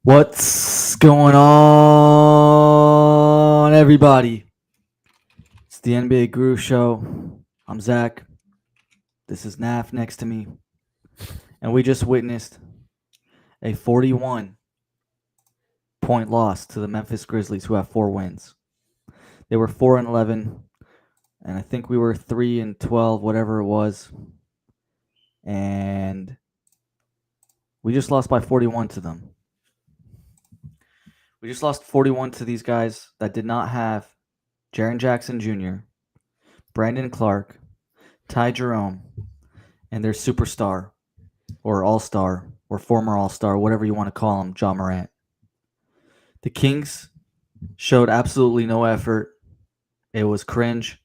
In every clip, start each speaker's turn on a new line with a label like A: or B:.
A: What's going on, everybody? It's the NBA Guru Show. I'm Zach. This is Naf next to me. And we just witnessed a 41-point loss to the Memphis Grizzlies, who have 4 wins. They were 4-11, and I think we were 3-12, whatever it was. And we just lost by 41 to them. We just lost 41 to these guys that did not have Jaren Jackson Jr., Brandon Clark, Ty Jerome, and their superstar, or all-star, or former all-star, whatever you want to call him, Ja Morant. The Kings showed absolutely no effort. It was cringe.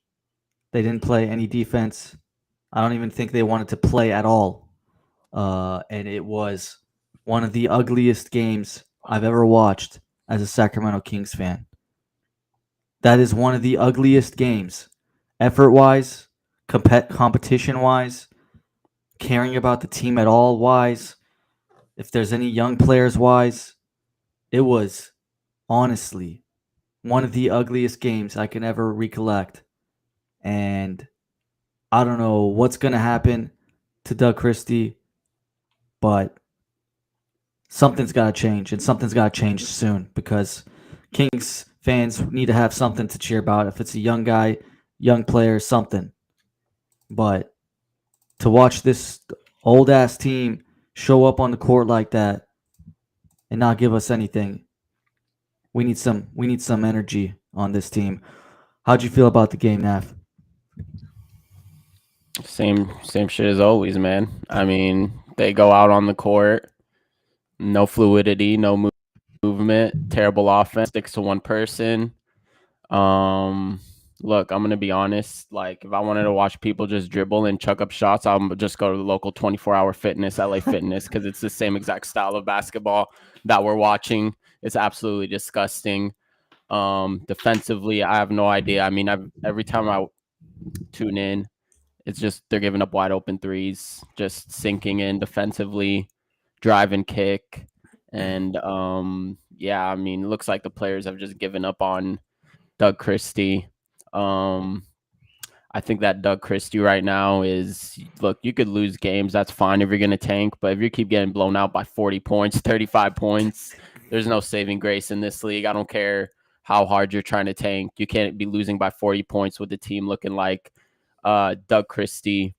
A: They didn't play any defense. I don't even think they wanted to play at all. And it was one of the ugliest games I've ever watched as a Sacramento Kings fan. That is one of the ugliest games, effort-wise, competition-wise, caring about the team at all wise, if there's any young players wise. It was honestly one of the ugliest games I can ever recollect. And I don't know what's going to happen to Doug Christie, but something's got to change, and something's got to change soon, because Kings fans need to have something to cheer about. If it's a young guy, young player, something. But to watch this old ass team show up on the court like that and not give us anything, we need some energy on this team. How'd you feel about the game, Naf?
B: Same shit as always, man. I mean, they go out on the court, no fluidity, no movement, terrible offense, sticks to one person. Look, I'm gonna be honest. Like, if I wanted to watch people just dribble and chuck up shots, I'll just go to the local 24-hour fitness, LA Fitness, because it's the same exact style of basketball that we're watching. It's absolutely disgusting. Defensively, I have no idea. I mean, every time I tune in, it's just they're giving up wide open threes, just sinking in defensively, drive and kick. And yeah, I mean, it looks like the players have just given up on Doug Christie. I think that Doug Christie right now is, look, you could lose games. That's fine if you're going to tank. But if you keep getting blown out by 40 points, 35 points, there's no saving grace in this league. I don't care how hard you're trying to tank. You can't be losing by 40 points with the team looking like Doug Christie.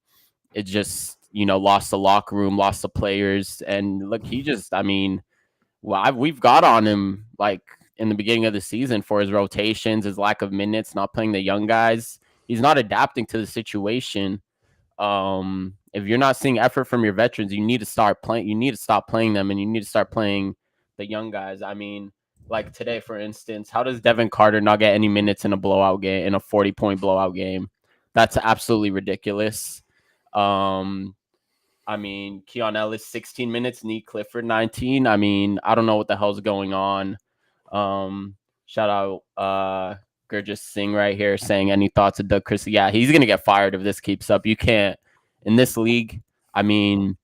B: It just, lost the locker room, lost the players. And look, he just, I mean, we've got on him like in the beginning of the season for his rotations, his lack of minutes, not playing the young guys. He's not adapting to the situation. If you're not seeing effort from your veterans, you need to start playing. You need to stop playing them, and you need to start playing the young guys. I mean, like today, for instance, how does Devin Carter not get any minutes in a blowout game, in a 40-point blowout game? That's absolutely ridiculous. I mean, Keon Ellis, 16 minutes, Nick Clifford, 19. I mean, I don't know what the hell's going on. Shout out Gurjit Singh right here saying, any thoughts of Doug Christie? Yeah, he's going to get fired if this keeps up. You can't, in this league, I mean,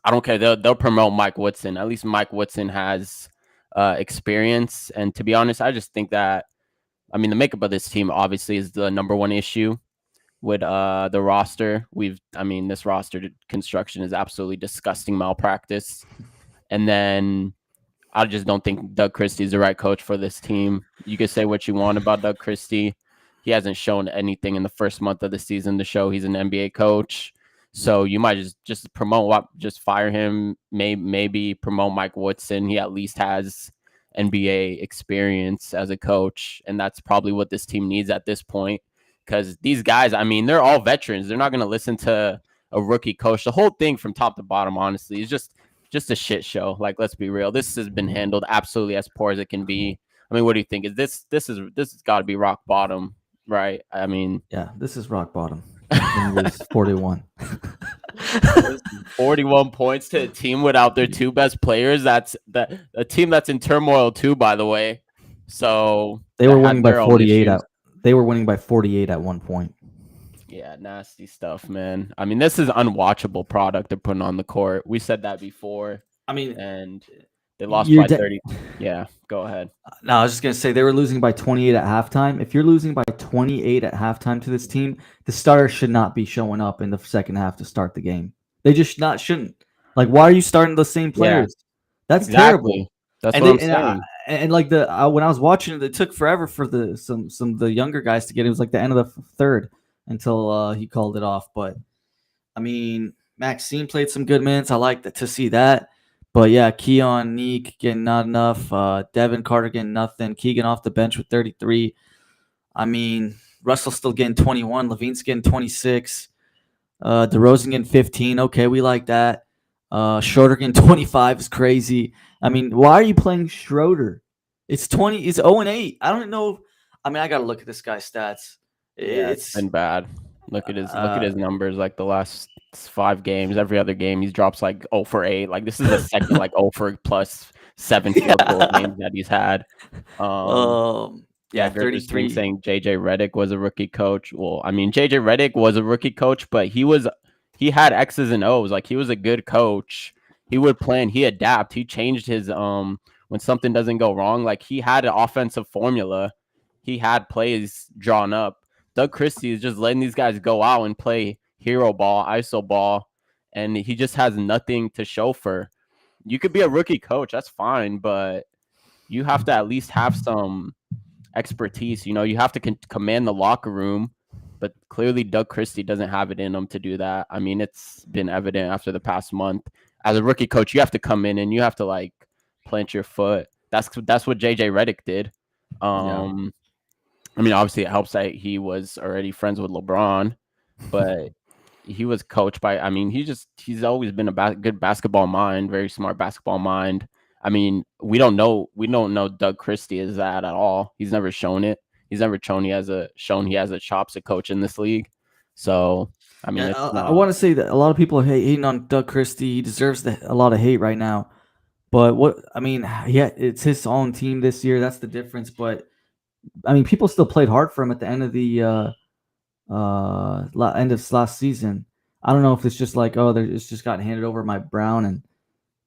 B: I don't care. They'll promote Mike Woodson. At least Mike Woodson has experience. And to be honest, I just think that, I mean, the makeup of this team obviously is the number one issue with the roster. This roster construction is absolutely disgusting malpractice. And then I just don't think Doug Christie is the right coach for this team. You can say what you want about Doug Christie. He hasn't shown anything in the first month of the season to show he's an NBA coach. So you might just promote, just fire him. Maybe promote Mike Woodson. He at least has NBA experience as a coach, and that's probably what this team needs at this point. Because these guys, I mean, they're all veterans. They're not going to listen to a rookie coach. The whole thing from top to bottom, honestly, is just a shit show. Like, let's be real. This has been handled absolutely as poor as it can be. I mean, what do you think? This has got to be rock bottom, right? I mean,
A: Yeah, this is rock bottom. 41.
B: 41 points to a team without their two best players. That's a team that's in turmoil too, by the way. So
A: They were winning by 48 they were winning by 48 at one point.
B: Yeah, nasty stuff, man. I mean, this is unwatchable product they're putting on the court. We said that before.
A: I mean,
B: and They lost
A: You're
B: by
A: de-
B: 30. Yeah, go ahead.
A: No, I was just gonna say they were losing by 28 at halftime. If you're losing by 28 at halftime to this team, the starters should not be showing up in the second half to start the game. They just not shouldn't. Like, why are you starting the same
B: Yeah,
A: players? That's terrible.
B: exactly. That's
A: And
B: what
A: they
B: I'm saying.
A: and like when I was watching it, it took forever for the some of the younger guys to get it. It was like the end of the third until he called it off. But I mean, Maxime played some good minutes. I like to see that. But yeah, Keon, Neek getting not enough. Devin Carter getting nothing. Keegan off the bench with 33. I mean, Russell's still getting 21. Levine's getting 26. DeRozan getting 15. Okay, we like that. Schroeder getting 25 is crazy. I mean, why are you playing Schroeder? It's 20. It's 0 and 8. I don't know. I mean, I got to look at this guy's stats.
B: Yeah, it's
A: It's
B: been bad. Look at
A: uh,
B: his numbers. Like the last 5 games, every other game he drops like 0 for 8. Like this is the second like 0 for plus 7 field goal
A: yeah.
B: games that he's had. Um,
A: Yeah,
B: yeah, Gertrude Singh
A: 33.
B: saying JJ Redick was a rookie coach. Well, I mean JJ Redick was a rookie coach, but he had X's and O's. Like he was a good coach. He would plan. He adapt. He changed his when something doesn't go wrong. Like he had an offensive formula. He had plays drawn up. Doug Christie is just letting these guys go out and play hero ball, ISO ball, and he just has nothing to show for. You could be a rookie coach, that's fine, but you have to at least have some expertise. You know, you have to command the locker room, but clearly Doug Christie doesn't have it in him to do that. I mean, it's been evident after the past month. As a rookie coach, you have to come in and you have to like plant your foot. That's what JJ Redick did.
A: Yeah.
B: I mean, obviously it helps that he was already friends with LeBron, but he was coached by. I mean, he's always been a good basketball mind, very smart basketball mind. I mean, we don't know Doug Christie is that at all. He's never shown it. He's never shown he has a chops to coach in this league. So I mean,
A: Yeah,
B: it's
A: I
B: not.
A: want to say that a lot of people are hating on Doug Christie. He deserves a lot of hate right now. But what I mean, yeah, it's his own team this year. That's the difference. But I mean, people still played hard for him at the end of the end of last season. I don't know if it's just like, oh, it's just gotten handed over by Brown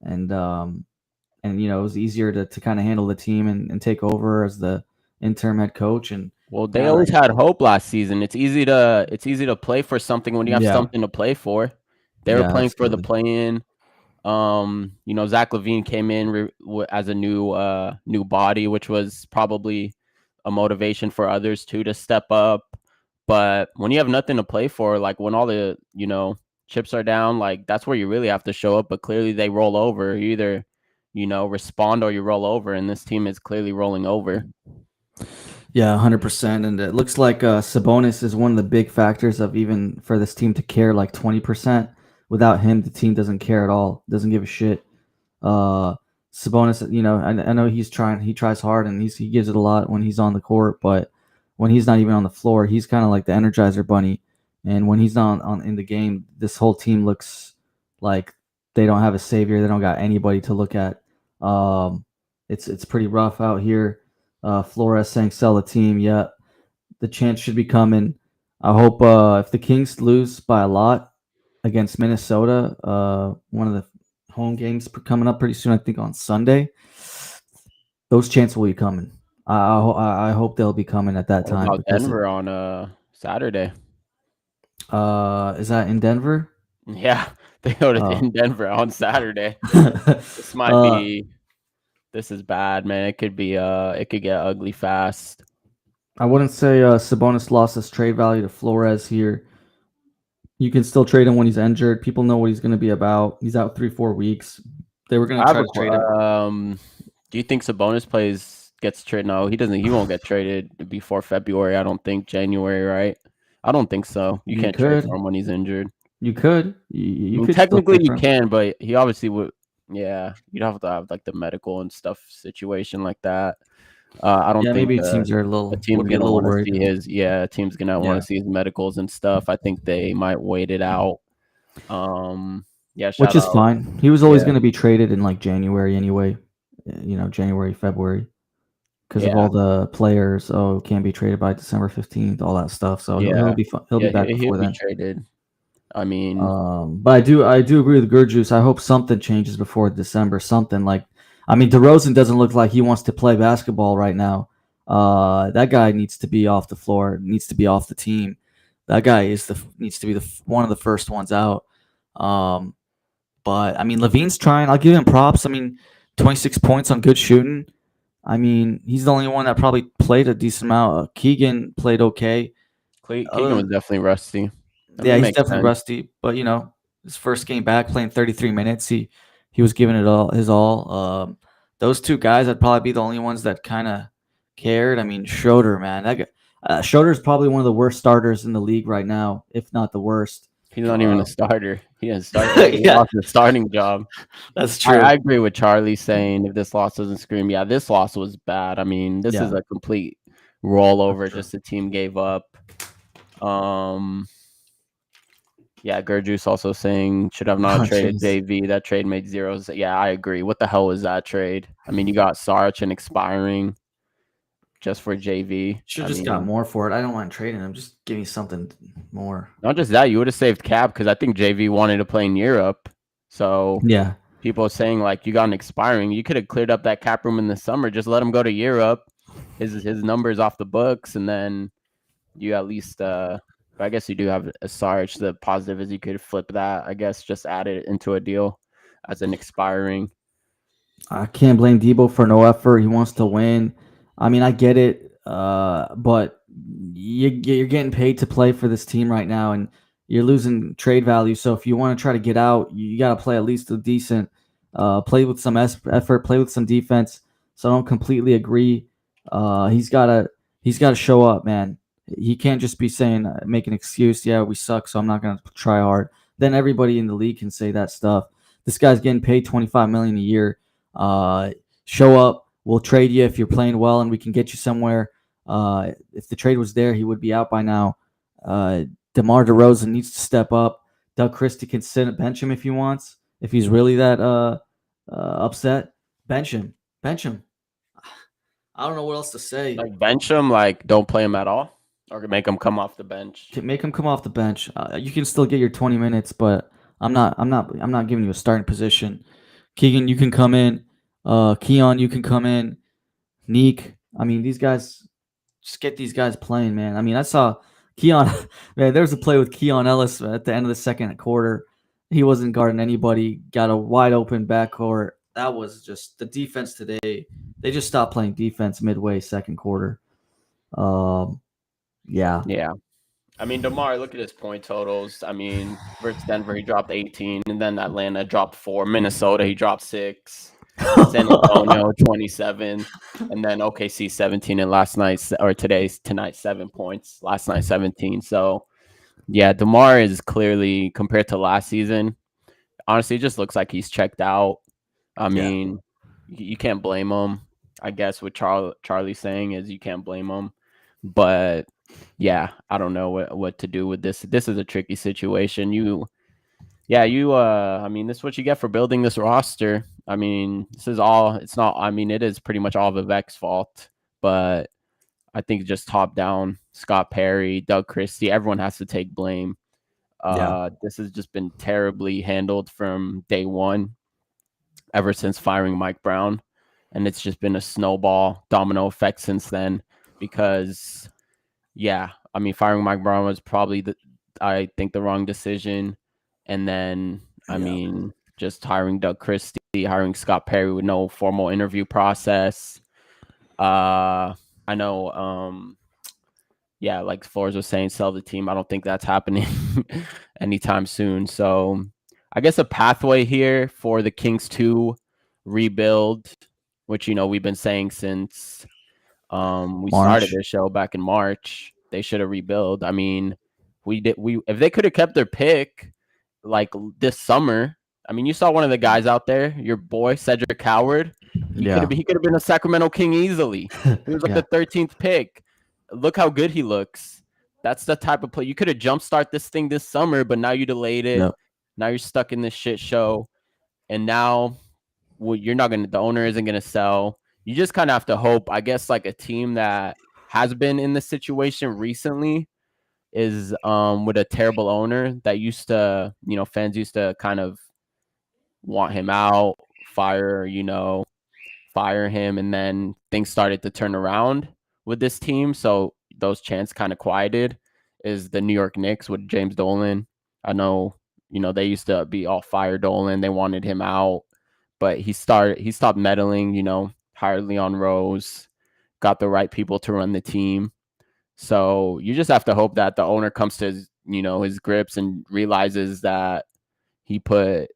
A: and you know it was easier to kind of handle the team and take over as the interim head coach and
B: Well, they
A: now
B: always
A: that
B: had hope last season. It's easy to play for something when you have
A: yeah
B: something to play for. They were
A: yeah
B: playing for the
A: absolutely
B: play-in. You know, Zach Levine came in as a new body, which was probably a motivation for others too to step up. But when you have nothing to play for, like when all the chips are down, like that's where you really have to show up. But clearly, they roll over. You either respond or you roll over, and this team is clearly rolling over.
A: yeah 100%. And it looks like Sabonis is one of the big factors of even for this team to care like 20%. Without him, the team doesn't care at all. Doesn't give a shit. Uh, Sabonis, you know, I know he's trying. He tries hard and he gives it a lot when he's on the court, but when he's not even on the floor, he's kind of like the Energizer Bunny. And when he's not on in the game, this whole team looks like they don't have a savior. They don't got anybody to look at. It's pretty rough out here. Flores saying sell the team. Yeah, the chance should be coming. I hope if the Kings lose by a lot against Minnesota, one of the home games coming up pretty soon, I think on Sunday, those chances will be coming. I hope they'll be coming at that
B: What
A: time
B: about
A: because
B: Denver on Saturday?
A: is that in Denver?
B: Yeah, they go to
A: Oh.
B: in Denver on Saturday. This might
A: uh,
B: be. This is bad, man. It could be. It could get ugly fast.
A: I wouldn't say Sabonis lost his trade value to Flores here. You can still trade him when he's injured. People know what he's going to be about. He's out 3-4 weeks. They were going
B: I
A: to
B: have
A: try
B: a.
A: to trade him.
B: Do you think Sabonis gets traded? No, he doesn't. He won't get traded before February. I don't think January, right? I don't think so. You
A: You
B: can't trade
A: could,
B: for him when he's injured.
A: you could,
B: I
A: you
B: mean,
A: could still
B: technically
A: trade
B: you
A: for him.
B: can, but he obviously would. Yeah, you'd have to have like the medical and stuff situation like that. I don't
A: Yeah,
B: think
A: maybe teams are
B: a
A: would
B: team's
A: get a
B: gonna
A: little
B: want to
A: worried.
B: see his. Yeah, a team's gonna want
A: Yeah.
B: to see his medicals and stuff. I think they might wait it out. Yeah,
A: Which
B: shout
A: is
B: out.
A: fine. He was always
B: Yeah,
A: going to be traded in like January anyway. You know, January, February, because of
B: yeah,
A: all the players. Oh, can't be traded by December 15th, all that stuff. So he'll
B: yeah,
A: be fun. He'll be
B: yeah.
A: back
B: He'll
A: before
B: be
A: then.
B: traded. I mean,
A: But I do agree with Gurjuice. I hope something changes before December. Something like I mean, DeRozan doesn't look like he wants to play basketball right now. That guy needs to be off the floor. Needs to be off the team. That guy needs to be one of the first ones out. Um, but I mean, Levine's trying. I'll give him props. I mean, 26 points on good shooting. I mean, he's the only one that probably played a decent amount.
B: Keegan
A: Keegan played okay. Other
B: was definitely rusty. I
A: Yeah,
B: mean,
A: he's
B: makes
A: definitely
B: sense.
A: rusty, but his first game back playing 33 minutes, he was giving it all his all. Those two guys would probably be the only ones that kind of cared. I mean, Schroeder, man, that guy, Schroeder's probably one of the worst starters in the league right now, if not the worst.
B: He's not even a starter. He didn't start. He
A: Yeah,
B: lost his starting job.
A: that's
B: I
A: true.
B: agree with Charlie saying if this loss doesn't scream, yeah, this loss was bad. I mean, this is
A: Yeah,
B: a complete
A: that's
B: rollover.
A: true.
B: Just the team gave up. Um, yeah, Gerjuice also saying should have not
A: Oh,
B: traded
A: jeez.
B: JV. That trade made zeros. Yeah, I agree. What the hell was that trade? I mean, you got Sarge and expiring just for JV.
A: Should
B: I
A: just got
B: mean,
A: more for it. I don't mind trading him. Just give me something more.
B: not just that, you would have saved cap because I think JV wanted to play in Europe. So
A: Yeah,
B: people are saying like you got an expiring. You could have cleared up that cap room in the summer. Just let him go to Europe. His numbers off the books, and then you at least I guess you do have a Sarge. The positive is you could flip that. I guess just add it into a deal as an expiring.
A: I can't blame Debo for no effort. He wants to win. I mean, I get it, but you're getting paid to play for this team right now, and you're losing trade value. So if you want to try to get out, you got to play at least a decent, play with some effort, play with some defense. So I don't completely agree. He's gotta show up, man. He can't just be saying make an excuse. Yeah, we suck, so I'm not gonna try hard. Then everybody in the league can say that stuff. This guy's getting paid 25 million a year. Uh, Show up. We'll trade you if you're playing well, and we can get you somewhere. If the trade was there, he would be out by now. DeMar DeRozan needs to step up. Doug Christie can sit bench him if he wants. If he's really that upset, bench him. Bench him. I don't know what else to say.
B: Like bench him, like don't play him at all, or make him come off the bench.
A: Make him come off the bench. You can still get your 20 minutes, but I'm not giving you a starting position. Keegan, you can come in. Keon, you can come in. Neek. I mean, these guys, just get these guys playing, man. I mean, I saw Keon, man, there was a play with Keon Ellis at the end of the second quarter. He wasn't guarding anybody, got a wide open backcourt. That was just the defense today. They just stopped playing defense midway second quarter. Um, yeah,
B: Yeah. I mean, DeMar, look at his point totals. I mean, versus Denver, he dropped 18, and then Atlanta dropped 4. Minnesota, he dropped 6. San Antonio 27, and then OKC 17, and tonight 7 points. Last night 17. So yeah, DeMar is clearly compared to last season. Honestly, it just looks like he's checked out. I
A: yeah,
B: mean, you can't blame him. I guess what Charlie saying is you can't blame him, but yeah, I don't know what to do with this. This is a tricky situation. I mean, this is what you get for building this roster. I mean, it is pretty much all Vivek's fault, but I think just top down, Scott Perry, Doug Christie, everyone has to take blame.
A: yeah,
B: This has just been terribly handled from day one, ever since firing Mike Brown. And it's just been a snowball domino effect since then because, yeah, I mean, firing Mike Brown was probably, I think, the wrong decision. And then, I
A: yeah,
B: mean, just hiring Doug Christie, hiring Scott Perry with no formal interview process. I know, yeah, like Flores was saying, sell the team. I don't think that's happening anytime soon. So I guess a pathway here for the Kings to rebuild, which, we've been saying since we started
A: March.
B: this show back in March. They should have rebuilt. I mean, if they could have kept their pick like this summer. I mean, you saw one of the guys out there, your boy Cedric Howard.
A: Yeah,
B: He could have been a Sacramento King easily. He was like
A: yeah,
B: the 13th pick. Look how good he looks. That's the type of play you could have jumpstart this thing this summer, but now you delayed it.
A: yep,
B: Now you're stuck in this shit show, and now you're not gonna. The owner isn't gonna sell. You just kind of have to hope. I guess like a team that has been in this situation recently is with a terrible owner that used to, fans used to kind of want him out, fire, fire him, and then things started to turn around with this team. So those chants kind of quieted. Is the New York Knicks with James Dolan? I know, they used to be all fire Dolan. They wanted him out, but he stopped meddling. Hired Leon Rose, got the right people to run the team. So you just have to hope that the owner comes to his grips and realizes that he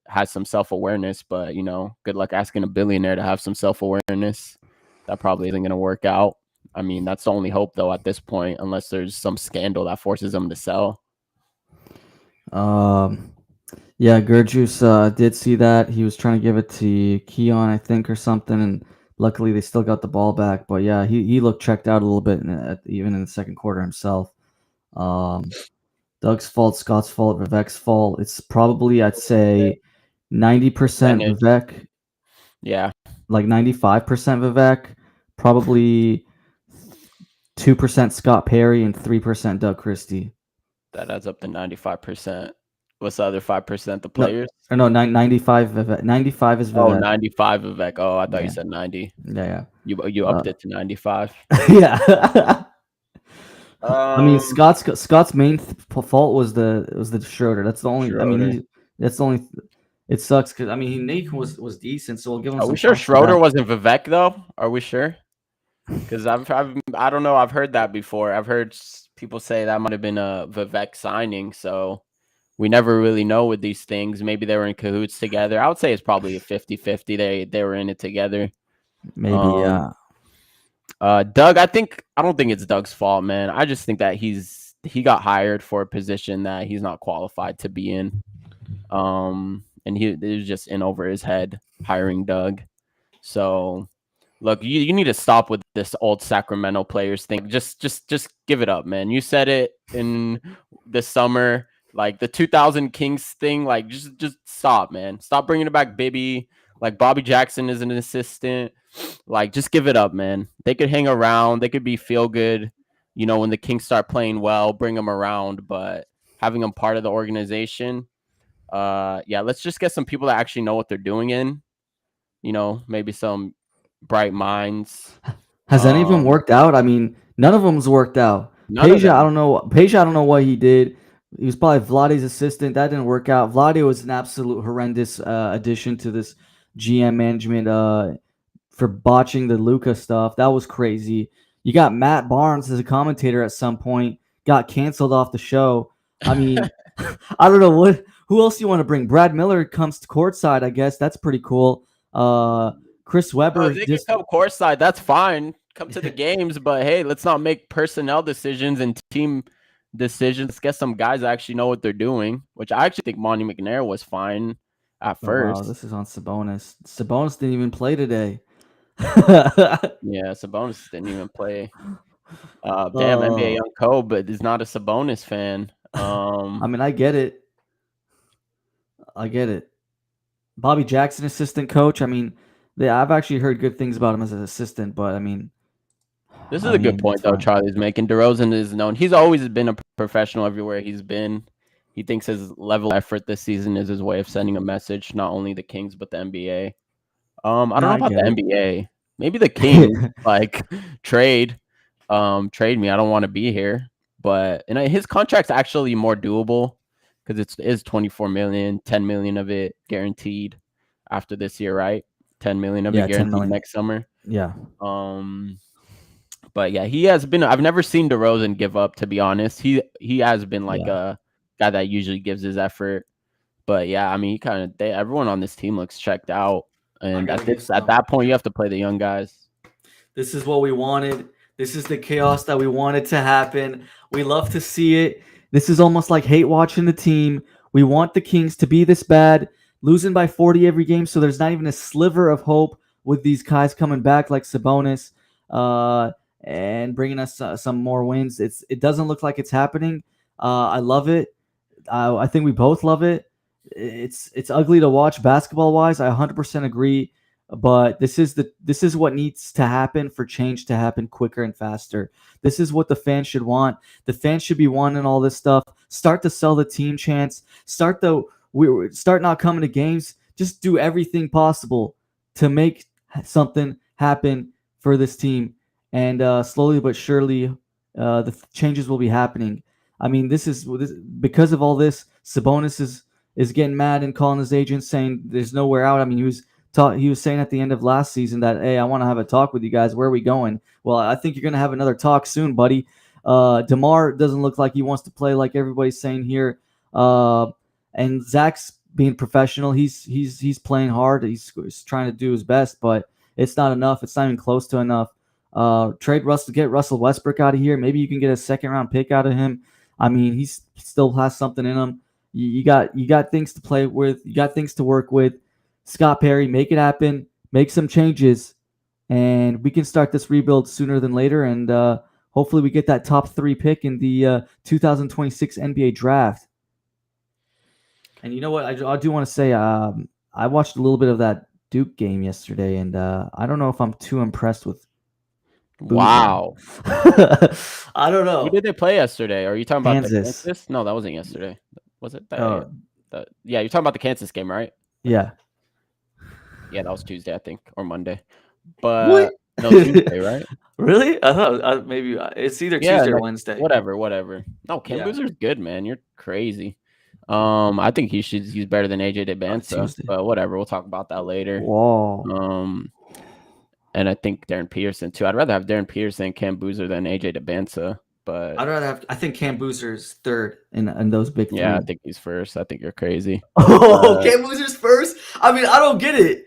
B: has some self-awareness. But good luck asking a billionaire to have some self-awareness. That probably isn't going to work out. I mean, that's the only hope though at this point, unless there's some scandal that forces him to sell.
A: Yeah, Gurjuice did see that. He was trying to give it to Keon, I think, or something, and luckily they still got the ball back. But yeah, he looked checked out a little bit, even in the second quarter himself. Doug's fault, Scott's fault, Vivek's fault. It's probably, I'd say, 90% Vivek.
B: Yeah.
A: Like 95% Vivek, probably 2% Scott Perry, and 3% Doug Christie.
B: That adds up to 95%. What's the other 5%? The players?
A: No, 95 Vivek. 95 is Vivek.
B: Oh, 95 Vivek. Oh, I thought you said 90.
A: Yeah.
B: You upped it to 95.
A: Yeah. I mean, Scott's main fault was the Schroeder. That's the only.
B: Schroeder.
A: I mean, that's the only. It sucks because Nate was decent, so we'll give him.
B: Are we sure Schroeder wasn't Vivek though? Are we sure? Because I don't know. I've heard that before. I've heard people say that might have been a Vivek signing. So we never really know with these things. Maybe they were in cahoots together. I would say it's probably a 50-50. They were in it together.
A: Maybe, yeah.
B: Doug, I don't think it's Doug's fault, man. I just think that he got hired for a position that he's not qualified to be in. And it was just in over his head hiring Doug. So look, you need to stop with this old Sacramento players thing. Just give it up, man. You said it in the summer, like the 2000 Kings thing. Like just stop, man. Stop bringing it back, Bibby. Like Bobby Jackson is an assistant. Like just give it up, man. They could hang around. They could be feel good. When the Kings start playing well, bring them around. But having them part of the organization, let's just get some people that actually know what they're doing in. Maybe some bright minds.
A: Has any of them worked out? I mean, none of them's worked out. Peja, I don't know what he did. He was probably Vlade's assistant. That didn't work out. Vlade was an absolute horrendous addition to this GM management for botching the Luka stuff. That was crazy. You got Matt Barnes as a commentator at some point. Got canceled off the show. I mean, I don't know who else you want to bring. Brad Miller comes to courtside, I guess. That's pretty cool. Chris Webber.
B: They can come courtside. That's fine. Come to the games, but hey, let's not make personnel decisions and team decisions. Let's get some guys that actually know what they're doing, which I actually think Monty McNair was fine at first.
A: Wow, this is on Sabonis. Sabonis didn't even play today.
B: Yeah, Sabonis didn't even play. Damn, NBA young Kobe, but is not a Sabonis fan.
A: I mean, I get it. Bobby Jackson, assistant coach. I mean, I've actually heard good things about him as an assistant, but I mean,
B: this is a good point though. Charlie's making. DeRozan is known. He's always been a professional everywhere he's been. He thinks his level of effort this season is his way of sending a message, not only the Kings but the NBA. I don't know about the NBA. Maybe the Kings trade me. I don't want to be here. But his contract's actually more doable because it is $24 million, $10 million of it guaranteed after this year, right? $10 million of it guaranteed next summer.
A: Yeah.
B: But yeah, he has been. I've never seen DeRozan give up, to be honest. He has been a guy that usually gives his effort. But yeah, I mean, everyone on this team looks checked out, and at that point, you have to play the young guys.
A: This is what we wanted. This is the chaos that we wanted to happen. We love to see it. This is almost like hate watching the team. We want the Kings to be this bad, losing by 40 every game, so there's not even a sliver of hope with these guys coming back like Sabonis and bringing us some more wins. It doesn't look like it's happening. I love it. I think we both love it. It's ugly to watch basketball-wise. I 100% agree. But this is what needs to happen for change to happen quicker and faster. This is what the fans should want. The fans should be wanting all this stuff. Start to sell the team chants. Start not coming to games. Just do everything possible to make something happen for this team, and slowly but surely, the changes will be happening. I mean, because of all this. Sabonis is getting mad and calling his agent saying there's nowhere out. I mean, he was saying at the end of last season that, hey, I want to have a talk with you guys. Where are we going? Well, I think you're going to have another talk soon, buddy. DeMar doesn't look like he wants to play like everybody's saying here. And Zach's being professional. He's playing hard. He's trying to do his best, but it's not enough. It's not even close to enough. Trade Russell, get Russell Westbrook out of here. Maybe you can get a second round pick out of him. I mean, he still has something in him. You got things to play with. You got things to work with. Scott Perry, make it happen. Make some changes, and we can start this rebuild sooner than later. And hopefully, we get that top 3 pick in the 2026 NBA draft. And you know what? I do want to say I watched a little bit of that Duke game yesterday, and I don't know if I'm too impressed with.
B: Wow.
A: I don't know.
B: Who did they play yesterday? Are you talking about
A: Kansas?
B: the Kansas? No, that wasn't yesterday. Was it?
A: Oh,
B: Yeah, you're talking about the Kansas game, right?
A: yeah.
B: Yeah, that was Tuesday, I think, or Monday. But
A: What?
B: no, Tuesday, right?
A: Really? I thought maybe it's either
B: Yeah,
A: Tuesday or
B: no,
A: Wednesday.
B: whatever. No, Ken
A: Yeah.
B: Boozer's good, man. You're crazy. I think he's better than AJ DeBanza,
A: Tuesday.
B: but whatever. We'll talk about that later.
A: Whoa.
B: And I think Darren Peterson too. I'd rather have Darren Peterson and Cam Boozer than AJ DeBanza, but
A: I'd rather have. I think Cam Boozer's third in those big three.
B: yeah, I think he's first. I think you're crazy.
A: Oh, Cam Boozer's first. I mean, I don't get it,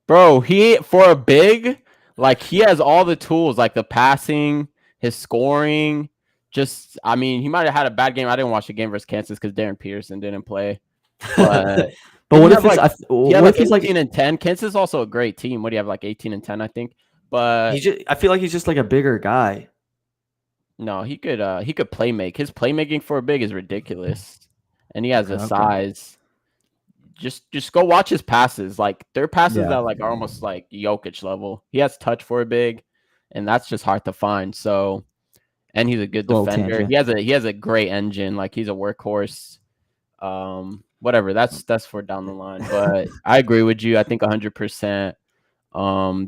B: bro. He for a big, like he has all the tools, like the passing, his scoring. Just, I mean, he might have had a bad game. I didn't watch the game versus Kansas because Darren Peterson didn't play. But
A: what if
B: he had like 18 and 10? Kansas is also a great team. What do you have, like 18 and 10, I think? But
A: I feel like he's just like a bigger guy.
B: No, he could play make. His playmaking for a big is ridiculous, and he has a size. Just go watch his passes. Like they're passes that like are almost like Jokic level. He has touch for a big, and that's just hard to find. So, and he's a good defender. He has a great engine. Like he's a workhorse. Whatever. That's for down the line. But I agree with you. I think 100%.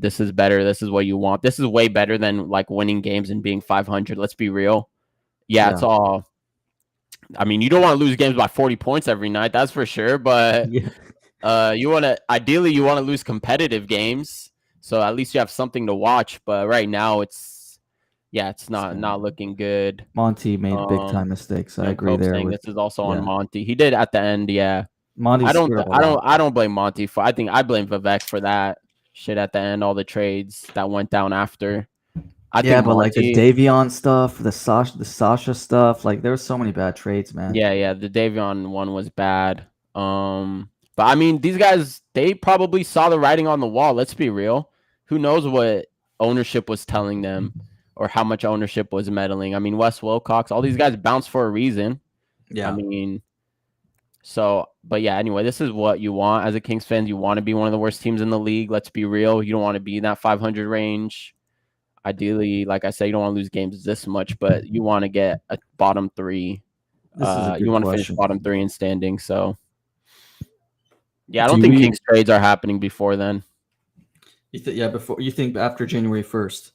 B: This is better. This is what you want. This is way better than like winning games and being 500. Let's be real. Yeah, it's all. I mean, you don't want to lose games by 40 points every night. That's for sure. But you want to ideally lose competitive games. So at least you have something to watch. But right now it's not looking good.
A: Monty made big time mistakes. I agree there.
B: This is also on Monty. He did at the end. Yeah.
A: Monty.
B: I don't blame Monty for. I think I blame Vivek for that shit at the end. All the trades that went down after. I think
A: but like the Davion stuff, the Sasha stuff, like there were so many bad trades, man.
B: Yeah, the Davion one was bad. But I mean, these guys, they probably saw the writing on the wall. Let's be real. Who knows what ownership was telling them or how much ownership was meddling? I mean, Wes Wilcox, all these guys bounced for a reason.
A: Yeah.
B: I mean, but yeah, anyway, this is what you want as a Kings fan. You want to be one of the worst teams in the league. Let's be real. You don't want to be in that 500 range. Ideally, like I said, you don't want to lose games this much, but you want to get a bottom 3. You want to finish bottom 3 in standing. So, yeah, I don't think Kings trades are happening before then.
A: Before you think after January 1st.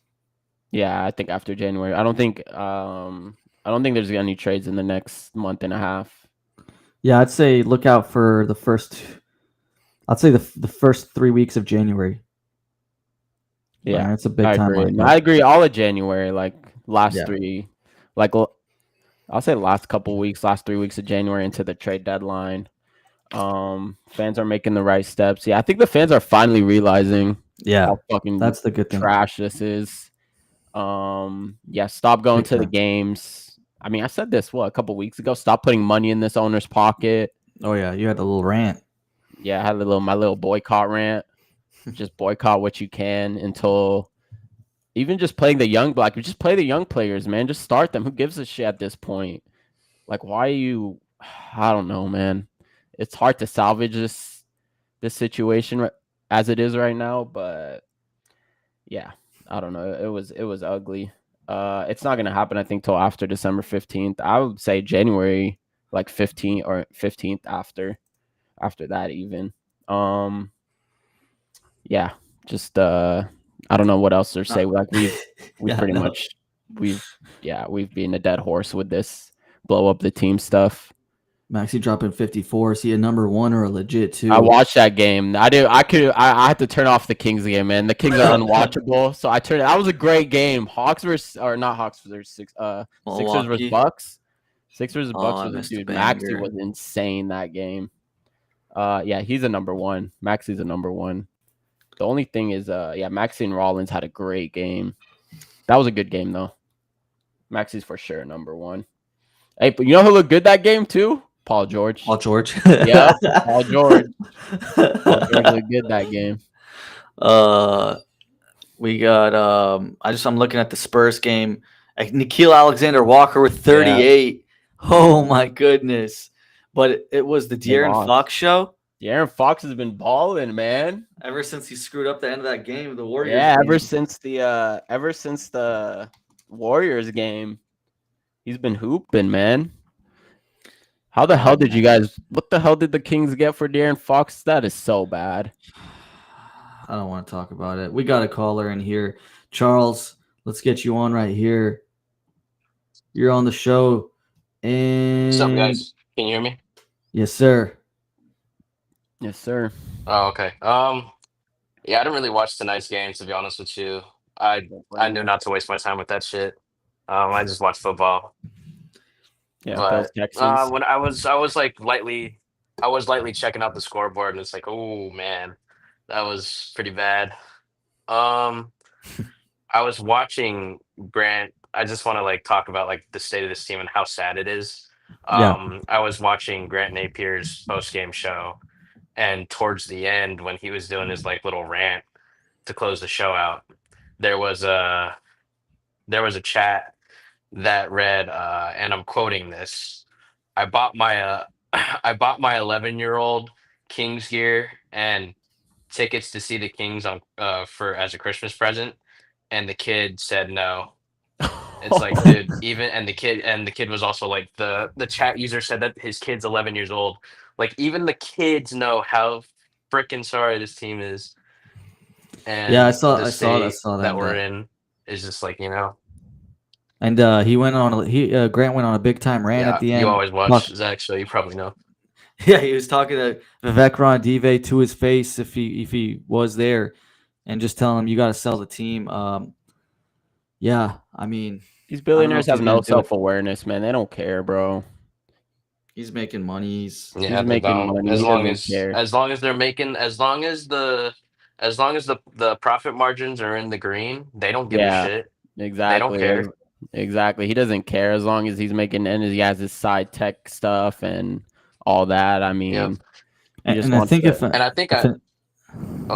B: Yeah, I think after January. I don't think there's any trades in the next month and a half.
A: Yeah, I'd say look out for the first. I'd say the first 3 weeks of January.
B: Yeah,
A: it's a big time.
B: I agree. All of January, like last 3, like I'll say last couple weeks, last 3 weeks of January into the trade deadline. Fans are making the right steps. Yeah, I think the fans are finally realizing how fucking
A: that's the good thing.
B: Trash this is. Stop going to the games. I mean, I said this a couple weeks ago. Stop putting money in this owner's pocket.
A: Oh yeah, you had a little rant.
B: Yeah, I had my little boycott rant. Just boycott what you can until even just playing the young just play the young players, man. Just start them. Who gives a shit at this point? Like, why are you? I don't know, man. It's hard to salvage this situation as it is right now, but yeah, I don't know. It was ugly. It's not gonna happen, I think, till after December 15th. I would say January, like 15th or 15th after that even. Yeah, just I I don't know what else to say. Like we've
A: Yeah,
B: pretty
A: no.
B: much we've been a dead horse with this blow up the team stuff.
A: Maxi dropping 54. Is he a number one or a legit two?
B: I watched that game. I had to turn off the Kings game, man. The Kings are unwatchable, so I turned. That was a great game. Hawks versus or not Hawks versus Sixers versus
A: Milwaukee.
B: Bucks. Sixers
A: Oh, I
B: Bucks was
A: missed a
B: dude. Maxey
A: banger.
B: was insane that game. Yeah, he's a number one. Maxey's a number one. The only thing is, Maxey and Rollins had a great game. That was a good game though. Maxey's for sure number one. Hey, but you know who looked good that game too? Paul George.
A: Paul George.
B: Yeah, Paul George. Paul George looked good that game.
A: We got I'm looking at the Spurs game. Nikhil Alexander-Walker with 38. Yeah. Oh my goodness. But it was the De'Aaron Fox show.
B: De'Aaron Fox has been balling, man.
A: Ever since he screwed up the end of that game, the Warriors.
B: Yeah,
A: game.
B: ever since the Warriors game, he's been hooping, man. How the hell did you guys? What the hell did the Kings get for De'Aaron Fox? That is so bad.
A: I don't want to talk about it. We got a caller in here. Charles, let's get you on right here. You're on the show. And
C: what's up, guys? Can you hear me?
A: Yes, sir.
B: Yes, sir.
C: Oh, okay. Yeah, I didn't really watch tonight's game, to be honest with you. I knew not to waste my time with that shit. I just watched football.
B: Yeah,
C: but when I was lightly checking out the scoreboard, and it's like, oh man, that was pretty bad. I was watching Grant. I just want to talk about the state of this team and how sad it is. I was watching Grant Napier's post-game show, and towards the end, when he was doing his little rant to close the show out, there was a chat that read, and I'm quoting this: I bought my 11-year-old Kings gear and tickets to see the Kings on as a Christmas present, and the kid said no. It's like, dude, the kid was also the chat user said that his kid's 11 years old. Even the kids know how freaking sorry this team is. And
A: I saw that
C: we're in is just
A: And he went on. Grant went on a big time rant at the end.
C: You always watch Zach, so you probably know.
A: Yeah, he was talking to Vivek Ranadive to his face if he was there, and just telling him you got to sell the team. Yeah, I mean,
B: these billionaires have no self-awareness, man. They don't care, bro.
A: He's making money. He's
C: making money. As long as they're making, as long as the profit margins are in the green, they don't give a shit.
B: Exactly.
C: They don't care.
B: Exactly. He doesn't care as long as he's making, and he has his side tech stuff and all that. I mean,
C: I'm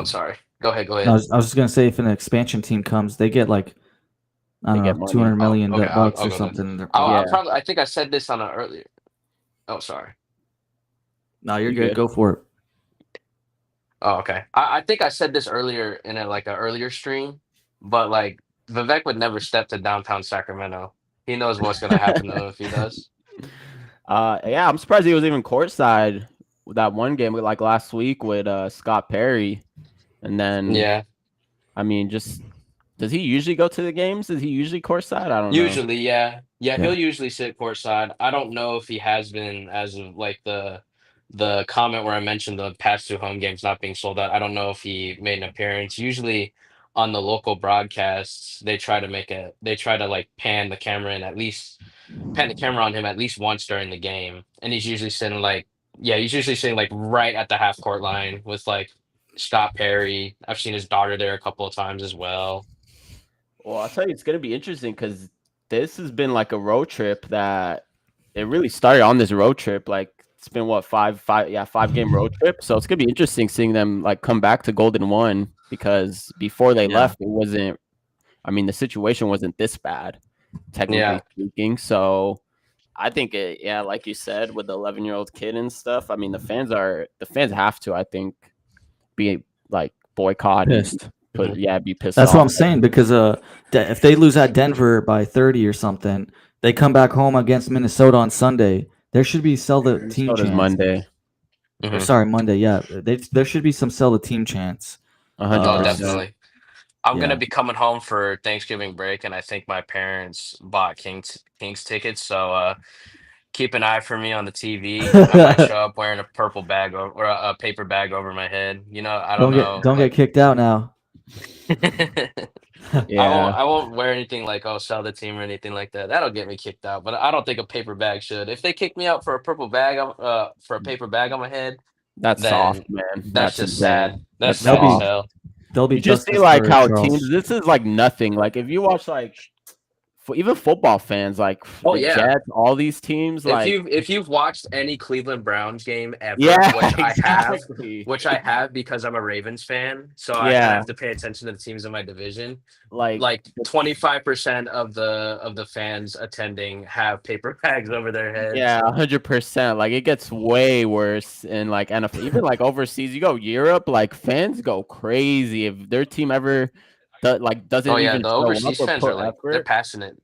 C: sorry. Go ahead.
A: I was just gonna say, if an expansion team comes, they get I don't know, $200 million bucks or something.
C: I think I said this on an earlier. Oh, sorry.
A: No, you're good. Go for it.
C: Oh, okay. I think I said this earlier in an earlier stream, but Vivek would never step to downtown Sacramento. He knows what's gonna happen though if he does.
B: Yeah, I'm surprised he was even courtside with that one game last week with Scott Perry, and then I mean, just does he usually go to the games? Is he usually courtside? I don't know.
C: Usually, yeah. He'll usually sit courtside. I don't know if he has been as of the comment where I mentioned the past 2 home games not being sold out. I don't know if he made an appearance. Usually on the local broadcasts, they try to pan the camera on him at least once during the game. And he's usually sitting right at the half court line with Scott Perry. I've seen his daughter there a couple of times as well.
B: Well, I'll tell you, it's going to be interesting because this has been a road trip that it really started on this road trip. It's been what, 5-game road trip. So it's going to be interesting seeing them come back to Golden One, because before they left, it wasn't, I mean, the situation wasn't this bad, technically speaking. So I think like you said, with the 11-year-old kid and stuff, I mean, the fans have to, I think, be boycott. Be pissed
A: That's
B: off.
A: what I'm saying, because if they lose at Denver by 30 or something, they come back home against Minnesota on Sunday. There should be sell the team chance.
B: Monday.
A: Sorry, Monday. Yeah, there should be some sell the team chance.
B: 100%.
C: Definitely. I'm
A: Yeah.
C: gonna be coming home for Thanksgiving break, and I think my parents bought Kings tickets. So keep an eye for me on the TV. I might show up wearing a purple bag or a paper bag over my head. I don't know.
A: Don't get
C: Like,
A: kicked out now.
B: Yeah,
C: I won't wear anything like sell the team or anything like that. That'll get me kicked out. But I don't think a paper bag should. If they kick me out for a purple bag, for a paper bag on my head,
B: that's soft,
C: then
B: man.
C: that's
B: That's
C: just
B: insane.
C: sad. That's
B: That's
A: They'll
C: sad as
A: be
B: soft.
C: hell.
A: they'll be
B: You just see
A: justice
B: like
A: for
B: how teams.
A: Charles.
B: This is like nothing. Like if you watch like for even football fans, like
C: Oh
B: the
C: yeah.
B: Jets, all these teams, like
C: If you've watched any Cleveland Browns game ever,
B: yeah,
C: which
B: exactly.
C: which I have because I'm a Ravens fan, so I kind of
B: Yeah,
C: have to pay attention to the teams in my division.
B: like
C: Like 25% of the fans attending have paper bags over their heads.
B: yeah, 100%. Like it gets way worse in like NFL, even like overseas. You go Europe, like fans go crazy if their team ever
C: Oh
B: doesn't
C: yeah,
B: even
C: the
B: show up
C: overseas
B: or
C: fans are
B: put
C: like they're
B: effort.
C: passionate.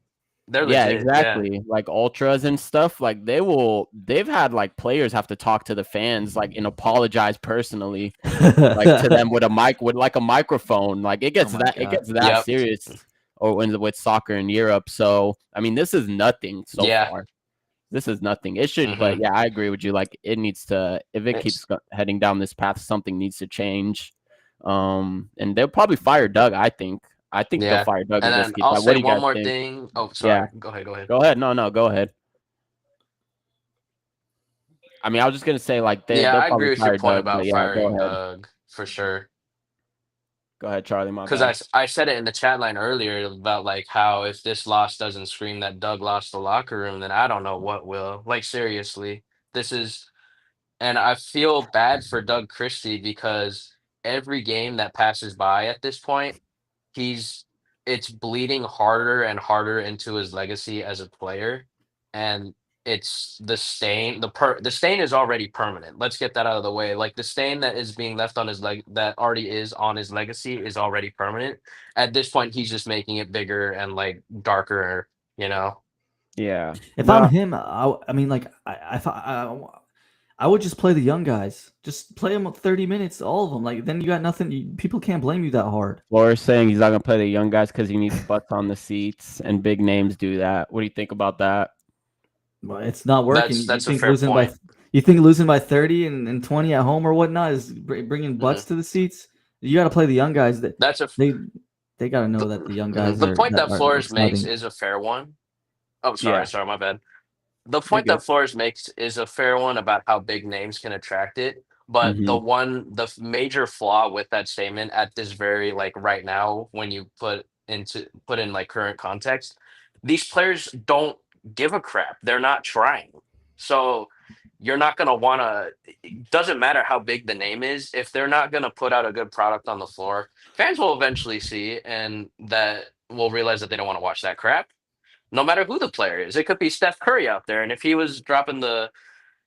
C: They're
B: Yeah,
C: legit. Yeah.
B: exactly. Like ultras and stuff, like they've had like players have to talk to the fans like and apologize personally, like to them with a microphone. Like it
A: Oh
B: gets
A: my
B: it
A: God.
B: gets that
C: Yep.
B: serious or when with soccer in Europe. So I mean this is nothing so
C: Yeah.
B: far. This is nothing. It should,
C: hmm
B: but yeah, I agree with you. Like it needs to if it keeps heading down this path, something needs to change. And they'll probably fire Doug, I think. I think they'll
C: Yeah.
B: fire Doug
C: And
B: if this
C: then
B: keeps
C: I'll
B: like what
C: say
B: do you
C: one
B: guys
C: more
B: think?
C: thing. Oh,
B: Yeah.
C: sorry. Go ahead. Go ahead.
B: Go ahead. No, go ahead. I mean, I was just gonna say like
C: Yeah,
B: they'll
C: I agree
B: probably
C: with your
B: fire
C: point
B: Doug, but
C: about
B: yeah, go
C: firing
B: ahead.
C: Doug for sure.
B: Go ahead, Charlie. My
C: Because
B: bad.
C: I said it in the chat line earlier about like how if this loss doesn't scream that Doug lost the locker room, then I don't know what will. Like seriously, this is, and I feel bad for Doug Christie because every game that passes by at this point, he's it's bleeding harder and harder into his legacy as a player, and it's the stain. The stain is already permanent. Let's get that out of the way. Like the stain that is being left on his leg that already is on his legacy is already permanent. At this point, he's just making it bigger and like darker. You know.
B: Yeah.
A: If I'm
B: No,
A: him, I mean, like, I would just play the young guys. Just play them 30 minutes, all of them. Like, then you got nothing. People can't blame you that hard.
B: Laura's saying he's not gonna play the young guys because he needs butts on the seats, and big names do that. What do you think about that?
A: Well, it's not working.
C: That's a fair point.
A: You think losing by 30 and 20 at home or whatnot is bringing butts to the seats? You got to play the young guys.
C: That's a
A: They got to know that the young guys
C: the point that
A: are
C: Flores makes
A: exciting.
C: is a fair one. Oh,
B: Yeah.
C: sorry, my bad. The
B: You're
C: point
B: good.
C: that Flores makes is a fair one about how big names can attract it. But
B: Mhm.
C: the major flaw with that statement at this very like right now, when you put in like current context, these players don't give a crap. They're not trying. So you're not gonna wanna. It doesn't matter how big the name is if they're not gonna put out a good product on the floor. Fans will eventually see, and that will realize that they don't want to watch that crap no matter who the player is. It could be Steph Curry out there, and if he was dropping a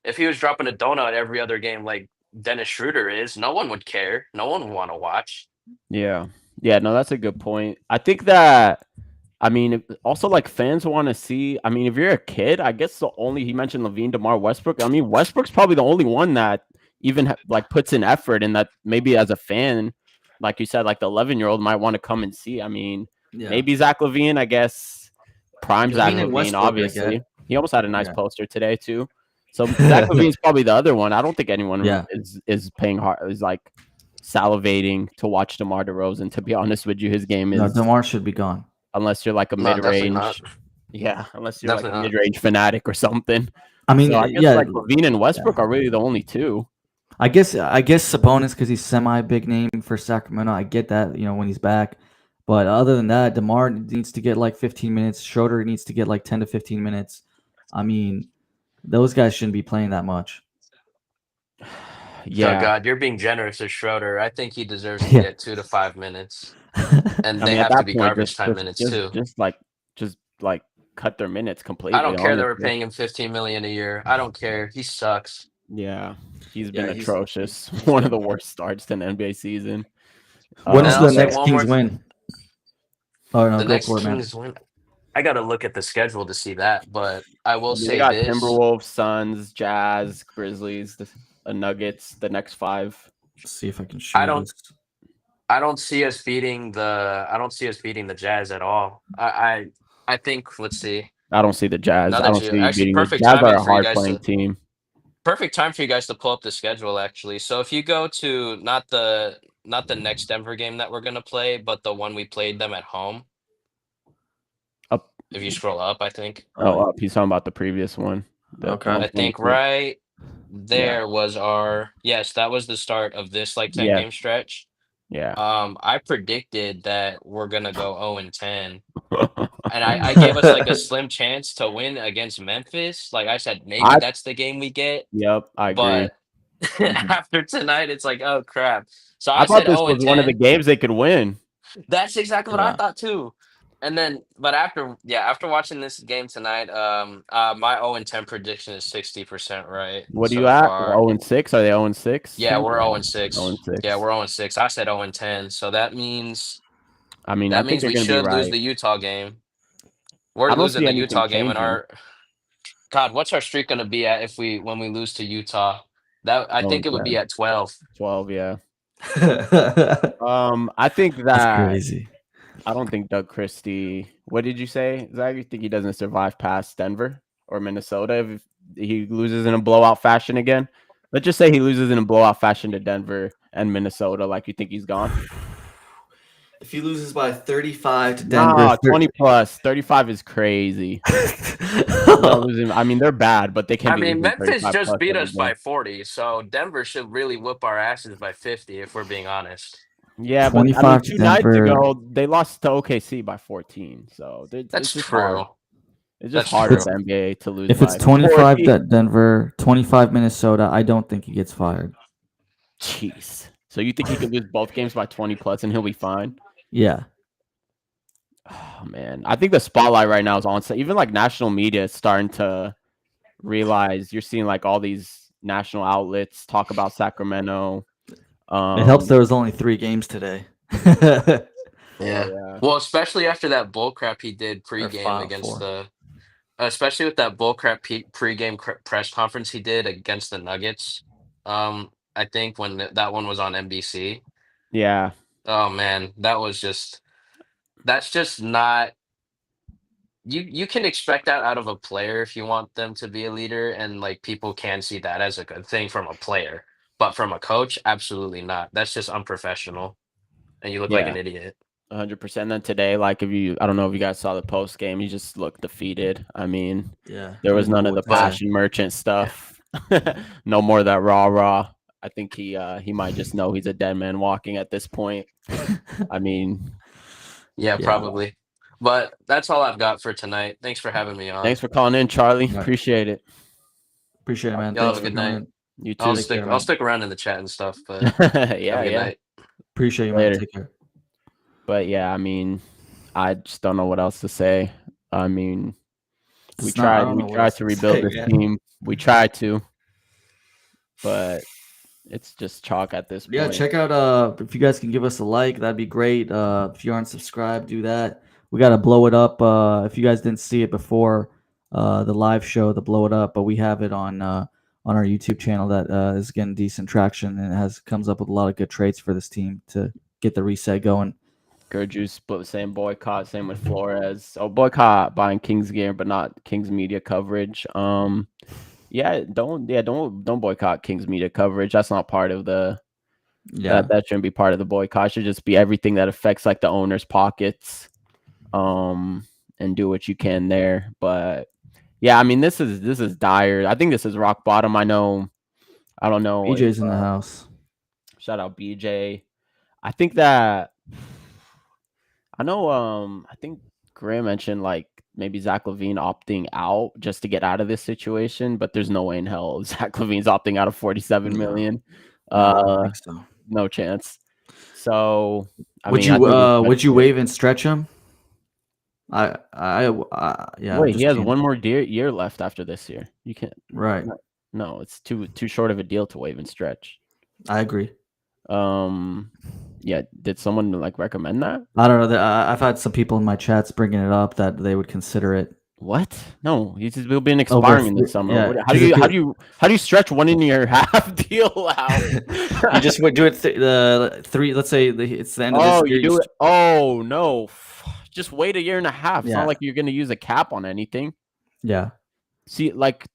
C: donut every other game like Dennis Schroeder is, no one would care. No one would want to watch.
B: Yeah. Yeah, no, that's a good point. I think that I mean, also like fans want to see. I mean, if you're a kid, I guess he mentioned Levine, DeMar Westbrook. I mean, Westbrook's probably the only one that even like puts in effort, and that maybe as a fan, like you said, like the 11-year-old might want to come and see. I mean, maybe Zach Levine. I guess prime Zach
A: Levine and
B: Levine.
A: Westbrook, I
B: Obviously,
A: get.
B: he almost had a nice
A: Yeah.
B: poster today too. So Zach Levine's probably the other one. I don't think anyone
A: Yeah.
B: is paying hard is like salivating to watch DeMar DeRozan. To be honest with you, his game
A: No,
B: is
A: DeMar should be gone.
B: unless you're like a
C: No, definitely
B: mid-range.
C: not.
B: Yeah, unless you're like a
C: Definitely not.
B: mid-range fanatic or something.
A: I mean,
B: So I guess
A: yeah,
B: like Levine and Westbrook are really the only two.
A: I guess Sabonis because he's semi big name for Sacramento. I get that, when he's back. But other than that, DeMar needs to get like 15 minutes. Schroeder needs to get like 10 to 15 minutes. I mean, those guys shouldn't be playing that much.
C: Oh
B: Yeah,
C: God, you're being generous to Schroeder. I think he deserves to
A: Yeah.
C: get 2 to 5 minutes, and
B: I
C: they
B: mean at
C: have to
B: that
C: be
B: point,
C: garbage time minutes too.
B: just like cut their minutes completely.
C: I don't care that we're
B: honestly.
C: paying him 15 million a year. I don't care. He sucks.
B: Yeah, he's been
A: Yeah, he's-
B: atrocious. One of the worst starts to an NBA season.
A: When is
C: And I'll
A: the
C: say
A: next
C: one
A: Kings
C: more
A: win? Oh no,
C: The
A: go
C: next
A: for it, man.
C: Kings win. I got to look at the schedule to see that, but I will
B: They
C: say
B: got
C: this.
B: Timberwolves, Suns, Jazz, Grizzlies, the Nuggets, the next 5.
A: Let's see if I can show
C: I don't-
A: this.
C: I don't see us beating the Jazz at all. I think, let's see.
B: I don't see the Jazz.
C: Now
B: I
C: that
B: don't
C: you
B: see you
C: actually
B: beating the Jazz. Are a hard playing team.
C: perfect time for you guys to pull up the schedule actually. So if you go to not the next Denver game that we're gonna play, but the one we played them at home.
B: Up.
C: If you scroll up, I think.
B: Oh, up. He's talking about the previous one.
A: Okay.
C: I think
B: 122.
C: right there was that was the start of this like 10 game stretch.
B: Yeah.
C: I predicted that we're gonna go 0-10. And I gave us like a slim chance to win against Memphis. Like I said, maybe that's the game we get.
B: Yep, I agree.
C: But after tonight, it's like, oh crap. So
B: I
C: I said
B: thought this was
C: 0-10.
B: one of the games they could win.
C: That's exactly what I thought too. And then, but after watching this game tonight, my 0-10 prediction is 60% right.
B: What are
C: so
B: you at?
C: far.
B: 0-6? Are they 0-6?
C: Yeah, we're 0-6.
B: 0-6.
C: Yeah, we're 0-6. I said 0-10. So that means
B: I mean,
C: that
B: I think
C: means
B: they're
C: we
B: going to be
C: should lose
B: right.
C: the Utah game. We're
B: I don't
C: losing
B: see
C: the
B: anything
C: Utah game, and
B: changing.
C: God, what's our streak going to be at when we lose to Utah? That I think it would be at 12.
B: 12, yeah. I think
A: That's
B: that
A: crazy.
B: I don't think Doug Christie. What did you say, Zach? You think he doesn't survive past Denver or Minnesota if he loses in a blowout fashion again? Let's just say he loses in a blowout fashion to Denver and Minnesota. Like, you think he's gone?
A: If he loses by 35 to Denver,
B: Nah, 20 plus 35 is crazy. I mean, they're bad, but they can't.
C: I mean, Memphis just beat us
B: by
C: by 40, so Denver should really whoop our asses by 50 if we're being honest.
B: Yeah, but I mean, 2 nights ago they lost to OKC by 14, so
C: that's true. Hard.
B: It's just hard for the NBA to lose.
A: If it's 25 Denver, 25 Minnesota, I don't think he gets fired.
B: Jeez. So you think he could lose both games by 20 plus and he'll be fine?
A: Yeah.
B: Oh man, I think the spotlight right now is on. Even like national media is starting to realize. You're seeing like all these national outlets talk about Sacramento.
A: It helps there was only 3 games today.
C: Yeah. Well, especially after that bull crap he did pregame against especially with that bull crap pregame press conference he did against the Nuggets. I think when that one was on NBC.
B: Yeah.
C: Oh man, that's just not. You can expect that out of a player if you want them to be a leader, and like people can see that as a good thing from a player, but from a coach, absolutely not. That's just unprofessional, and you look like an idiot.
B: 100%. Then today, like I don't know if you guys saw the post game, he just looked defeated. I mean, there was none of the passion merchant stuff. No more of that rah. I think he might just know he's a dead man walking at this point. I mean,
C: yeah, probably. But that's all I've got for tonight. Thanks for having me on.
B: Thanks for calling in, Charlie. Appreciate it.
A: Appreciate it, man.
C: Y'all have a good night.
B: You too.
C: I'll stick around in the chat and stuff. But
B: yeah.
C: Night.
A: Appreciate you, man. Take care.
B: But yeah, I mean, I just don't know what else to say. I mean, we tried to rebuild this team. We tried to, but it's just chalk at this point.
A: Yeah, check out if you guys can give us a like, that'd be great. If you aren't subscribed, do that. We gotta blow it up. If you guys didn't see it before the live show, the blow it up, but we have it on our YouTube channel that is getting decent traction and comes up with a lot of good traits for this team to get the reset going.
B: Gurjuice, but same boycott, same with Flores. Oh, boycott buying Kings gear, but not Kings media coverage. Don't boycott Kings media coverage. That's not part of the. Yeah, that shouldn't be part of the boycott. It should just be everything that affects like the owner's pockets. And do what you can there. But yeah, I mean, this is dire. I think this is rock bottom. I don't know.
A: BJ's in the house.
B: Shout out BJ. I think that. I know. I think Graham mentioned like maybe Zach LaVine opting out just to get out of this situation, but there's no way in hell Zach LaVine's opting out of $47 million.
A: I don't think so.
B: No chance. So
A: would you waive and stretch him? Yeah.
B: Wait, he has one more year left after this year. You can't.
A: Right.
B: No, it's too short of a deal to waive and stretch.
A: I agree.
B: Yeah. Did someone like recommend that?
A: I don't know. I've had some people in my chats bringing it up that they would consider it.
B: What? No, he'll be expiring in the summer.
A: Yeah,
B: How do you stretch 1 year half deal out?
A: you just would do it the 3. Let's say it's the end of this
B: Oh,
A: year.
B: you do it. Oh no, just wait 1.5 years. It's not
A: Yeah.
B: like you're gonna use a cap on anything.
A: Yeah.
B: See, like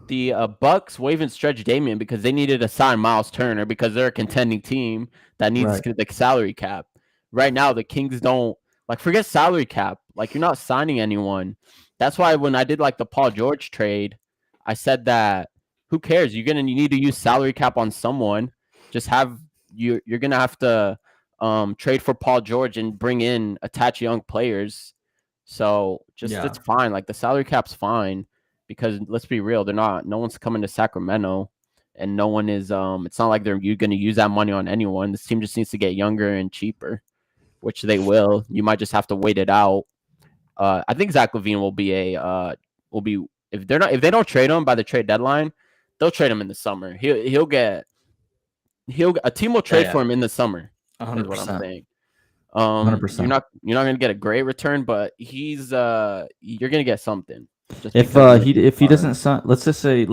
B: the Bucks wave and stretch Damian because they needed to sign Miles Turner because they're a contending team that needs
A: Right.
B: the salary cap. Right now, the Kings don't forget salary cap. Like you're not signing anyone. That's why when I did like the Paul George trade, I said that who cares? You need to use salary cap on someone. Just have you're gonna have to trade for Paul George and bring in attach young players. So it's fine. Like the salary cap's fine. Because let's be real, no one's coming to Sacramento and no one is it's not like you're going to use that money on anyone. This team just needs to get younger and cheaper, which they will. You might just have to wait it out. I think Zach LaVine will be if they don't trade him by the trade deadline, they'll trade him in the summer. A team will trade for him in the summer.
A: 100%.
B: Is what I'm saying.
A: 100%.
B: You're not going to get a great return, but you're going to get something.
A: If he doesn't sign, let's just say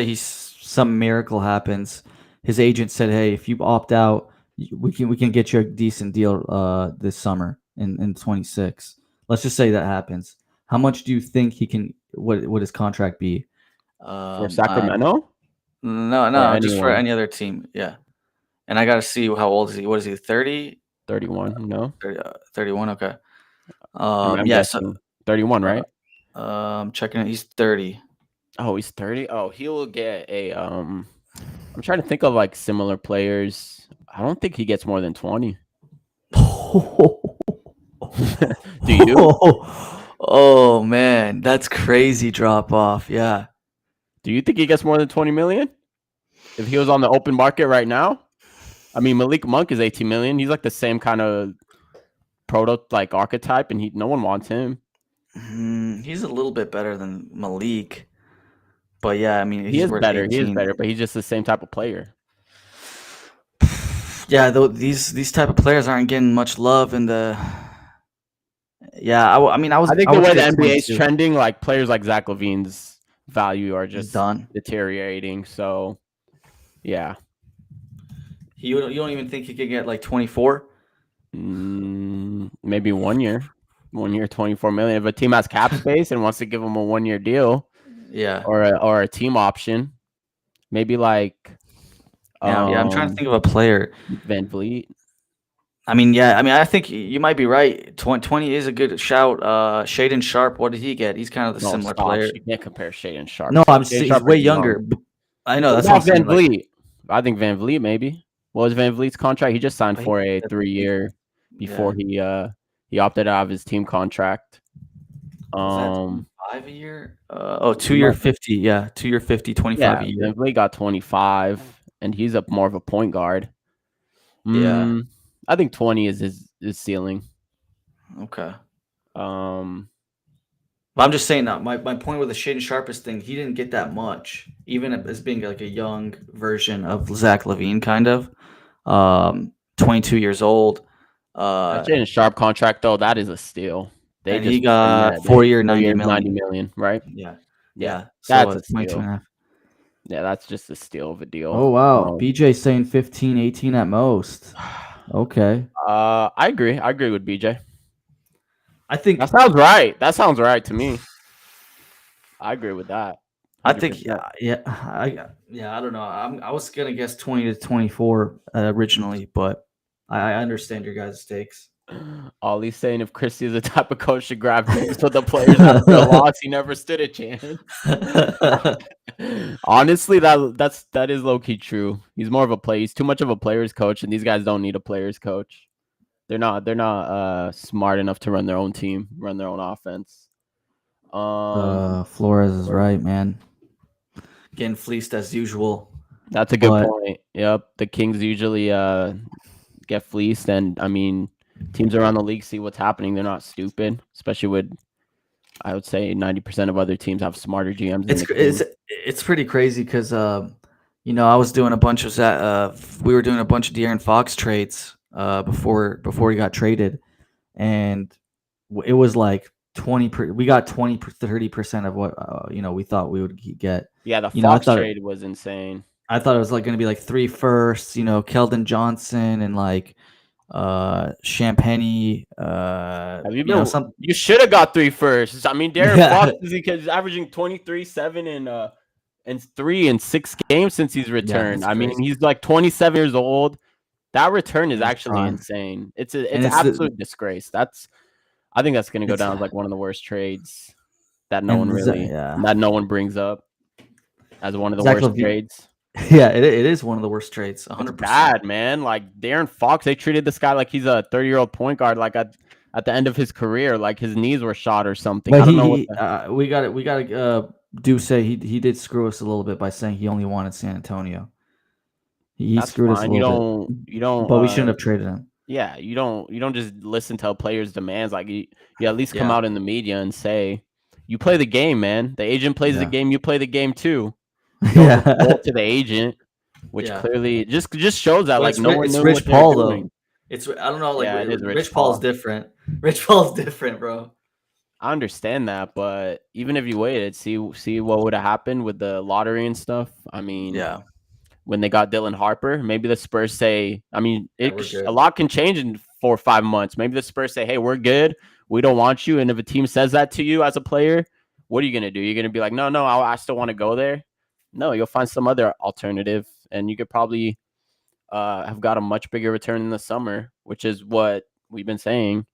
A: he's some miracle happens. His agent said, "Hey, if you opt out, we can get you a decent deal this summer in 26." Let's just say that happens. How much do you think he can? What would his contract be?
B: For Sacramento?
A: No, just for any other team. Yeah, and I got to see how old is he? What is he? 30?
B: 31? No,
A: 31. Okay.
B: Yeah, so 31, right?
A: Checking it. He's 30.
B: Oh, he's 30. Oh, he will get a. I'm trying to think of like similar players. I don't think he gets more than 20. Do you?
A: Oh man, that's crazy drop off. Yeah.
B: Do you think he gets more than 20 million? If he was on the open market right now? I mean, Malik Monk is 18 million. He's like the same kind of archetype, and no one wants him.
A: He's a little bit better than Malik. But yeah, I mean,
B: he is better. 18. He is better, but he's just the same type of player.
A: Yeah, though these type of players aren't getting much love in the. Yeah, I think
B: the way the NBA is trending, like players like Zach LaVine's value are just deteriorating. So, yeah.
A: You don't even think he could get like 24?
B: Maybe 1 year. 1 year, 24 million. If a team has cap space and wants to give him a 1 year deal,
A: yeah,
B: or a team option, maybe like.
A: I'm trying to think of a player.
B: Van Vliet.
A: I think you might be right. 20 is a good shout. Shaedon Sharpe, what did he get? He's kind of the similar player.
B: You can't compare Shaedon Sharpe.
A: No, he's way younger. I know that's
B: Van Vliet. I think Van Vliet maybe. What was Van Vliet's contract? He just signed for a 3-year before he opted out of his team contract.
A: 5 a year? 2 year 50. Yeah, 2 year 50, 25 a year.
B: Van Vliet got 25, and he's more of a point guard.
A: Yeah.
B: I think 20 is his ceiling.
A: Okay. I'm just saying that my point with the Shaedon Sharpe thing, he didn't get that much, even as being like a young version of Zach LaVine, kind of. 22 years old.
B: Shaedon Sharpe contract though, that is a steal.
A: He got 4 year, 90
B: million, right?
A: Yeah.
B: That's a steal. Yeah, that's just a steal of a deal.
A: Oh wow, BJ saying 15, 18 at most. Okay.
B: I agree. I agree with BJ.
A: I think
B: that sounds right. That sounds right to me. I agree with that. 100%.
A: I think I don't know. I was gonna guess 20 to 24 originally, but I understand your guys' takes.
B: Ollie's saying if Christie is the type of coach to grab drinks with the players after a loss, he never stood a chance. Honestly, that is low key true. He's more of a play. He's too much of a player's coach, and these guys don't need a player's coach. They're not smart enough to run their own team, run their own offense.
A: Flores is right, man. Getting fleeced as usual.
B: That's a good point. Yep, the Kings usually get fleeced, and I mean, teams around the league see what's happening. They're not stupid, especially with, I would say, 90% of other teams have smarter GMs.
A: It's pretty crazy because I was doing a bunch of we were doing a bunch of De'Aaron Fox trades before he got traded, and it was like we got 30% of what we thought we would get.
B: Yeah, the
A: I
B: Fox
A: thought
B: trade was insane.
A: I thought it was like going to be like 3 firsts, Keldon Johnson and like Champagny,
B: Have you been?
A: some
B: You should have got 3 firsts. I mean, Darren
A: Yeah.
B: Fox is averaging 23, 7, and 3 in 6 games since he's returned.
A: that's
B: I mean,
A: crazy.
B: he's like 27 years old. That return is
A: He's
B: actually
A: prime.
B: insane. It's
A: And
B: an
A: it's the-
B: absolute disgrace. I think that's going to go
A: It's-
B: down as like one of the worst trades that
A: And
B: no one brings up as one of the
A: Zach
B: worst
A: LaVine-
B: trades.
A: Yeah, it is one of the worst trades. 100%.
B: It's bad, man. Like Darren Fox, they treated this guy like he's a 30-year-old point guard. Like at the end of his career, like his knees were shot or something.
A: But
B: I don't know.
A: we got to do say he did screw us a little bit by saying he only wanted San Antonio. He
B: That's
A: screwed us a
B: fine.
A: little bit.
B: You don't.
A: But we shouldn't have traded him.
B: Yeah, you don't just listen to a player's demands. Like you at least come
A: Yeah.
B: out in the media and say, you play the game, man. The agent plays the
A: Yeah.
B: game. You play the game too. You don't report to the agent, which
A: Yeah.
B: clearly just shows that
A: Well,
B: like no one
A: it's
B: knew
A: Rich
B: what they were
A: Paul though.
B: doing.
A: I don't know, like
B: Yeah, it is
A: Rich
B: Rich
A: Paul's
B: Paul.
A: different. Rich Paul's different, bro.
B: I understand that, but even if you waited, see what would have happened with the lottery and stuff. I mean,
A: Yeah.
B: when they got Dylan Harper, maybe the Spurs say, I mean,
A: Yeah, we're good.
B: a lot can change in 4 or 5 months. Maybe the Spurs say, hey, we're good. We don't want you. And if a team says that to you as a player, what are you going to do? You're going to be like, no, I still want to go there. No, you'll find some other alternative. And you could probably have got a much bigger return in the summer, which is what we've been saying.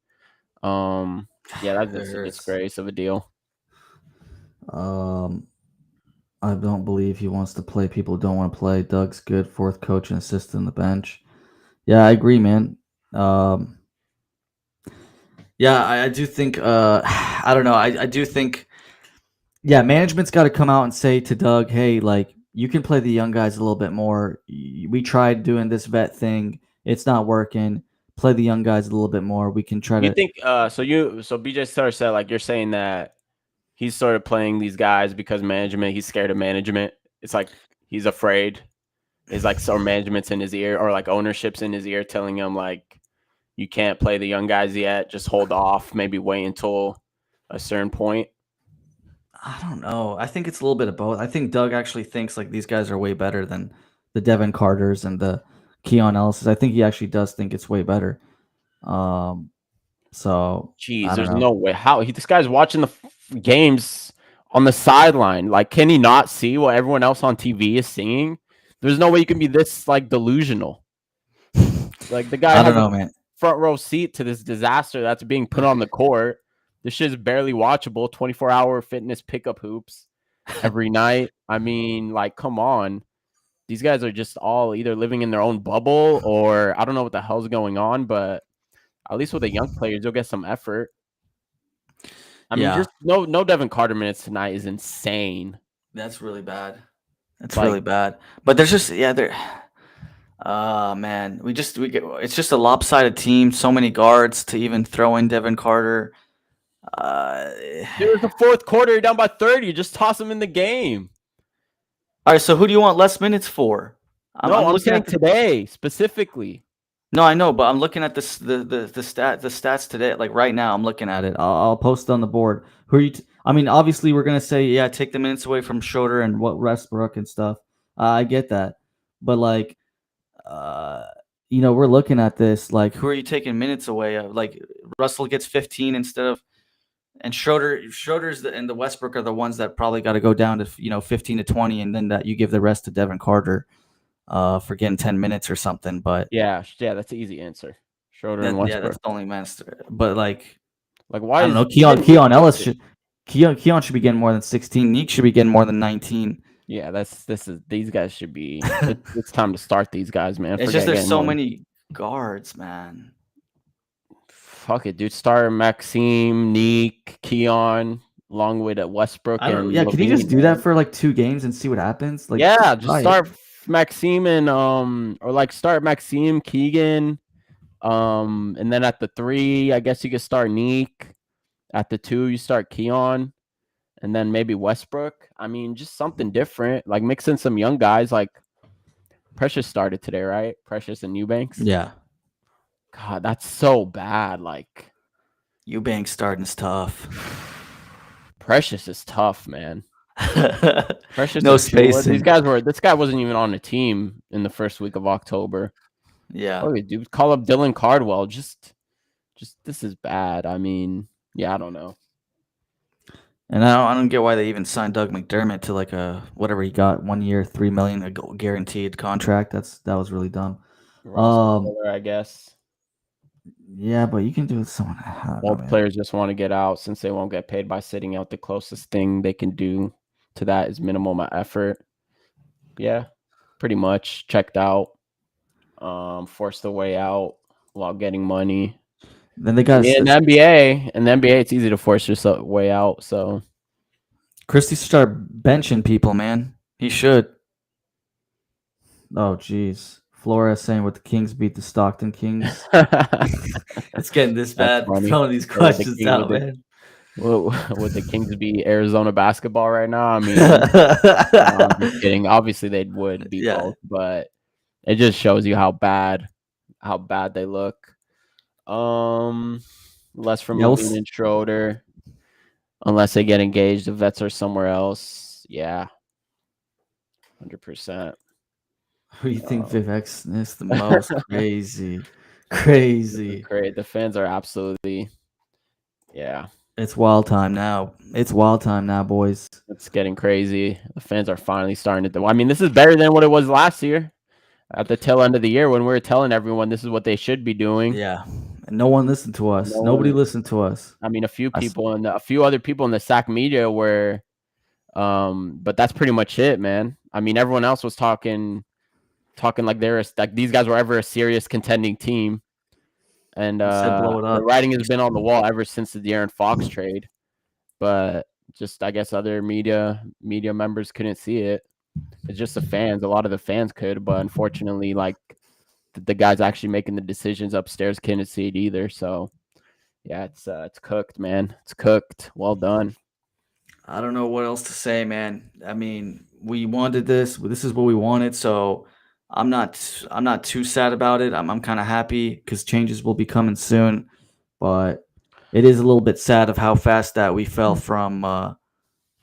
B: Yeah, that's just a disgrace of a deal.
A: I don't believe he wants to play people who don't want to play. Doug's good, 4th coach and assistant on the bench. Yeah, I agree, man. Yeah, I do think I don't know. I do think management's got to come out and say to Doug, hey, like you can play the young guys a little bit more. We tried doing this vet thing. It's not working. Play the young guys a little bit more. We can try
B: You
A: to
B: think so BJ sort of said like you're saying that he's sort of playing these guys because he's scared of management. It's like he's afraid. It's like some management's in his ear or like ownership's in his ear telling him like you can't play the young guys yet. Just hold off. Maybe wait until a certain point.
A: I don't know. I think it's a little bit of both. I think Doug actually thinks like these guys are way better than the Devin Carters and the Keon Ellis's. I think he actually does think it's way better. So
B: Jeez, there's no way. This guy's watching the games on the sideline. Like, can he not see what everyone else on TV is seeing? There's no way you can be this like delusional. Like the guy
A: I don't know, man.
B: Front row seat to this disaster that's being put on the court. This shit is barely watchable. 24-hour fitness pickup hoops every night. I mean, like, come on. These guys are just all either living in their own bubble or I don't know what the hell's going on, but at least with the young players, you'll get some effort. I mean, just no Devin Carter minutes tonight is insane.
A: That's really bad. That's really bad. But there's just man, it's just a lopsided team. So many guards to even throw in Devin Carter.
B: Dude, it's the 4th quarter. You're down by 30. Just toss him in the game.
A: All right, so who do you want less minutes for?
B: I'm looking at today specifically.
A: No, I know, but I'm looking at the stats today. Like right now, I'm looking at it. I'll post it on the board. Who are you? I mean, obviously, we're gonna say take the minutes away from Schroeder and Westbrook and stuff. I get that, but like, we're looking at this. Like, who are you taking minutes away of? Like, Russell gets 15 instead of, and Schroeder's and the Westbrook are the ones that probably got to go down to 15 to 20, and then that you give the rest to Devin Carter. For getting 10 minutes or something, but
B: yeah, that's an easy answer. Schroeder and Westbrook.
A: Yeah, that's the only master. But like
B: why?
A: I don't know. Keon Ellis should be getting more than 16. Neek should be getting more than 19.
B: Yeah, these guys should be. It's time to start these guys, man.
A: It's just there's so many guards, man.
B: Fuck it, dude. Start Maxime, Neek, Keon. Long way to Westbrook and
A: can you just do that for like 2 games and see what happens? Like,
B: just start Maxime and or like start Maxime, Keegan, and then at the 3, I guess you could start Neek. At the 2, you start Keon, and then maybe Westbrook. I mean, just something different, like mix in some young guys. Like Precious started today, right? Precious and Eubanks.
A: Yeah.
B: God, that's so bad. Like,
A: Eubanks starting's tough.
B: Precious is tough, man. Precious
A: No
B: and Tua.
A: spacing.
B: This guy wasn't even on the team in the first week of October.
A: Yeah.
B: Oh, dude, call up Dylan Cardwell. Just this is bad. I mean, yeah, I don't know.
A: And I don't get why they even signed Doug McDermott to like a whatever he got, 1 year, $3 million guaranteed contract. That was really dumb.
B: Roster filler, I guess.
A: Yeah, but you can do it with someone. I don't know,
B: Both
A: man.
B: players just want to get out since they won't get paid by sitting out. The closest thing they can do to that is minimum effort. Yeah, pretty much checked out. Forced their way out while getting money.
A: Then they got
B: In the NBA, it's easy to force your way out. So
A: Christie should start benching people, man. He should. Oh, jeez. Flores saying what the Kings beat the Stockton Kings. It's getting this bad.
B: funny.
A: Throwing these
B: Or with
A: questions
B: the-
A: out,
B: with
A: man.
B: would the Kings be Arizona basketball right now? I mean, I'm just kidding. Obviously, they would be
A: Yeah.
B: both, but it just shows you how bad they look. Less from
A: Yeah,
B: Levine and Schroeder, unless they get engaged. The vets are somewhere else. Yeah, 100%.
A: Who do you think Vivek's is the most crazy?
B: Great. The fans are absolutely, yeah.
A: It's wild time now. It's wild time now, boys.
B: It's getting crazy. The fans are finally starting to. I mean, this is better than what it was last year. At the tail end of the year, when we were telling everyone this is what they should be doing.
A: Yeah, and no one listened to us. Nobody listened to us.
B: I mean, a few people and a few other people in the SAC media were, but that's pretty much it, man. I mean, everyone else was talking like these guys were ever a serious contending team, and
A: said blow it up.
B: the writing has been on the wall ever since the De'Aaron Fox trade. But just I guess other media members couldn't see it. It's just the fans. A lot of the fans could, but unfortunately, like the guys actually making the decisions upstairs couldn't see it either. So yeah, it's cooked, man. It's cooked. Well done.
A: I don't know what else to say, man. I mean, we wanted this. This is what we wanted. So I'm not too sad about it. I'm kind of happy because changes will be coming soon. But it is a little bit sad of how fast that we fell from,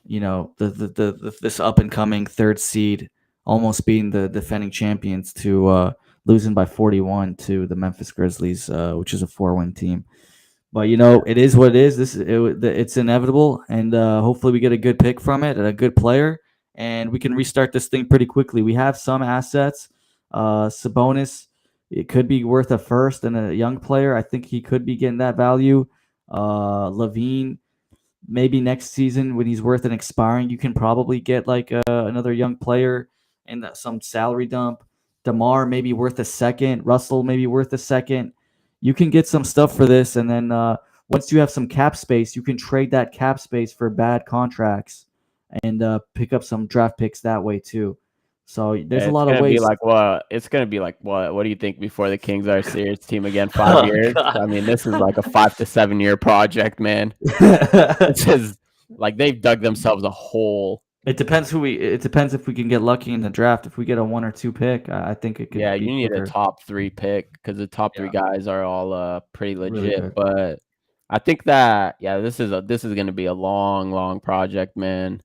A: this up and coming third seed, almost being the defending champions, to losing by 41 to the Memphis Grizzlies, which is a 4-win team. But it is what it is. It's inevitable, and hopefully we get a good pick from it and a good player, and we can restart this thing pretty quickly. We have some assets. Sabonis, it could be worth a first, and a young player, I think he could be getting that value. Levine, maybe next season when he's worth an expiring, you can probably get like another young player and some salary dump. DeMar maybe worth a second. Russell maybe worth a second. You can get some stuff for this, and then once you have some cap space, you can trade that cap space for bad contracts and pick up some draft picks that way too. So there's a lot of ways.
B: It's gonna be like what? What do you think before the Kings are a serious team again? 5 years?
A: God.
B: I mean, this is like a 5 to 7 year project, man. This is like they've dug themselves a hole.
A: It depends if we can get lucky in the draft. If we get a 1 or 2 pick, I think it could.
B: Yeah,
A: be
B: you need
A: quicker.
B: a top 3 pick because the top 3 guys are all pretty legit.
A: good.
B: But I think that this is gonna be a long project, man.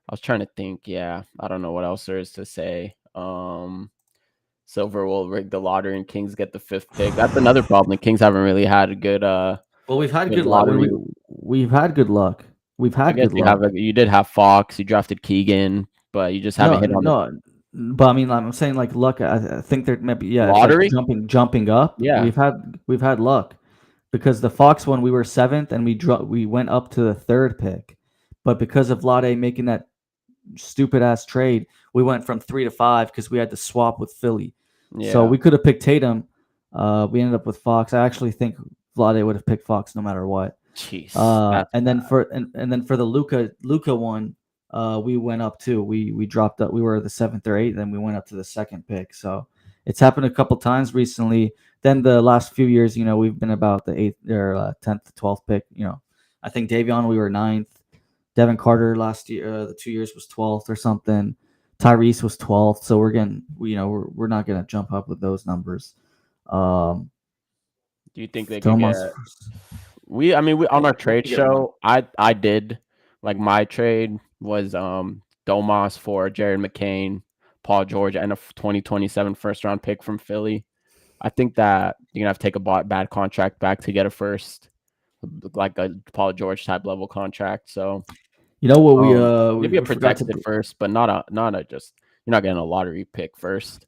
B: I was trying to think. Yeah, I don't know what else there is to say. Silver will rig the lottery and Kings get the 5th pick. That's another problem. The Kings haven't really had a good.
A: Well, we've had
B: good
A: good luck.
B: lottery.
A: We've had good luck. We've
B: I
A: had
B: guess
A: good luck.
B: you did have Fox. You drafted Keegan, but you just haven't hit on the
A: But I mean, I'm saying like luck. I think there maybe
B: lottery.
A: It's like jumping up.
B: Yeah,
A: we've had luck because the Fox one we were 7th and we went up to the 3rd pick, but because of Lade making that stupid ass trade, we went from 3 to 5 because we had to swap with Philly.
B: yeah.
A: So we could have picked Tatum. We ended up with Fox. I actually think Vlade would have picked Fox no matter what.
B: Jeez.
A: And then for the Luka one, we went up too. We dropped up. We were the 7th or 8th, then we went up to the 2nd pick. So it's happened a couple times recently. Then the last few years, we've been about the 8th or 10th, 12th pick. I think Davion we were 9th. Devin Carter last year, the 2 years was 12th or something. Tyrese was 12th. So we're not gonna jump up with those numbers.
B: Do you think they could get?
A: Domas.
B: We on our trade
A: get one.
B: show, I did like my trade was Domas for Jared McCain, Paul George, and a 2027 first round pick from Philly. I think that you're gonna have to take a bad contract back to get a first, like a Paul George type level contract. So
A: You know what
B: maybe a
A: we forgot to.
B: protected first, but not a just you're not getting a lottery pick first.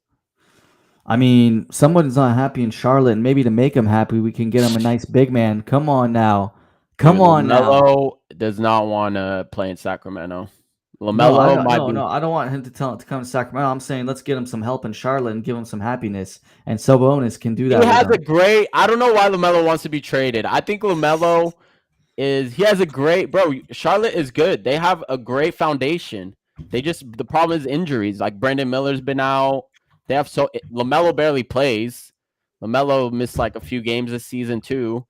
A: I mean, someone's not happy in Charlotte, and maybe to make him happy, we can get him a nice big man. Come on now. Come
B: Dude,
A: on now.
B: LaMelo does not want to play in Sacramento.
A: No,
B: LaMelo might be.
A: no, I don't want him to come to Sacramento. I'm saying let's get him some help in Charlotte and give him some happiness. And Sabonis can do that.
B: He has
A: with
B: a great. I don't know why LaMelo wants to be traded. I think LaMelo he has a great bro. Charlotte is good. They have a great foundation. The problem is injuries. Like Brandon Miller's been out. They have LaMelo barely plays. LaMelo missed like a few games this season too.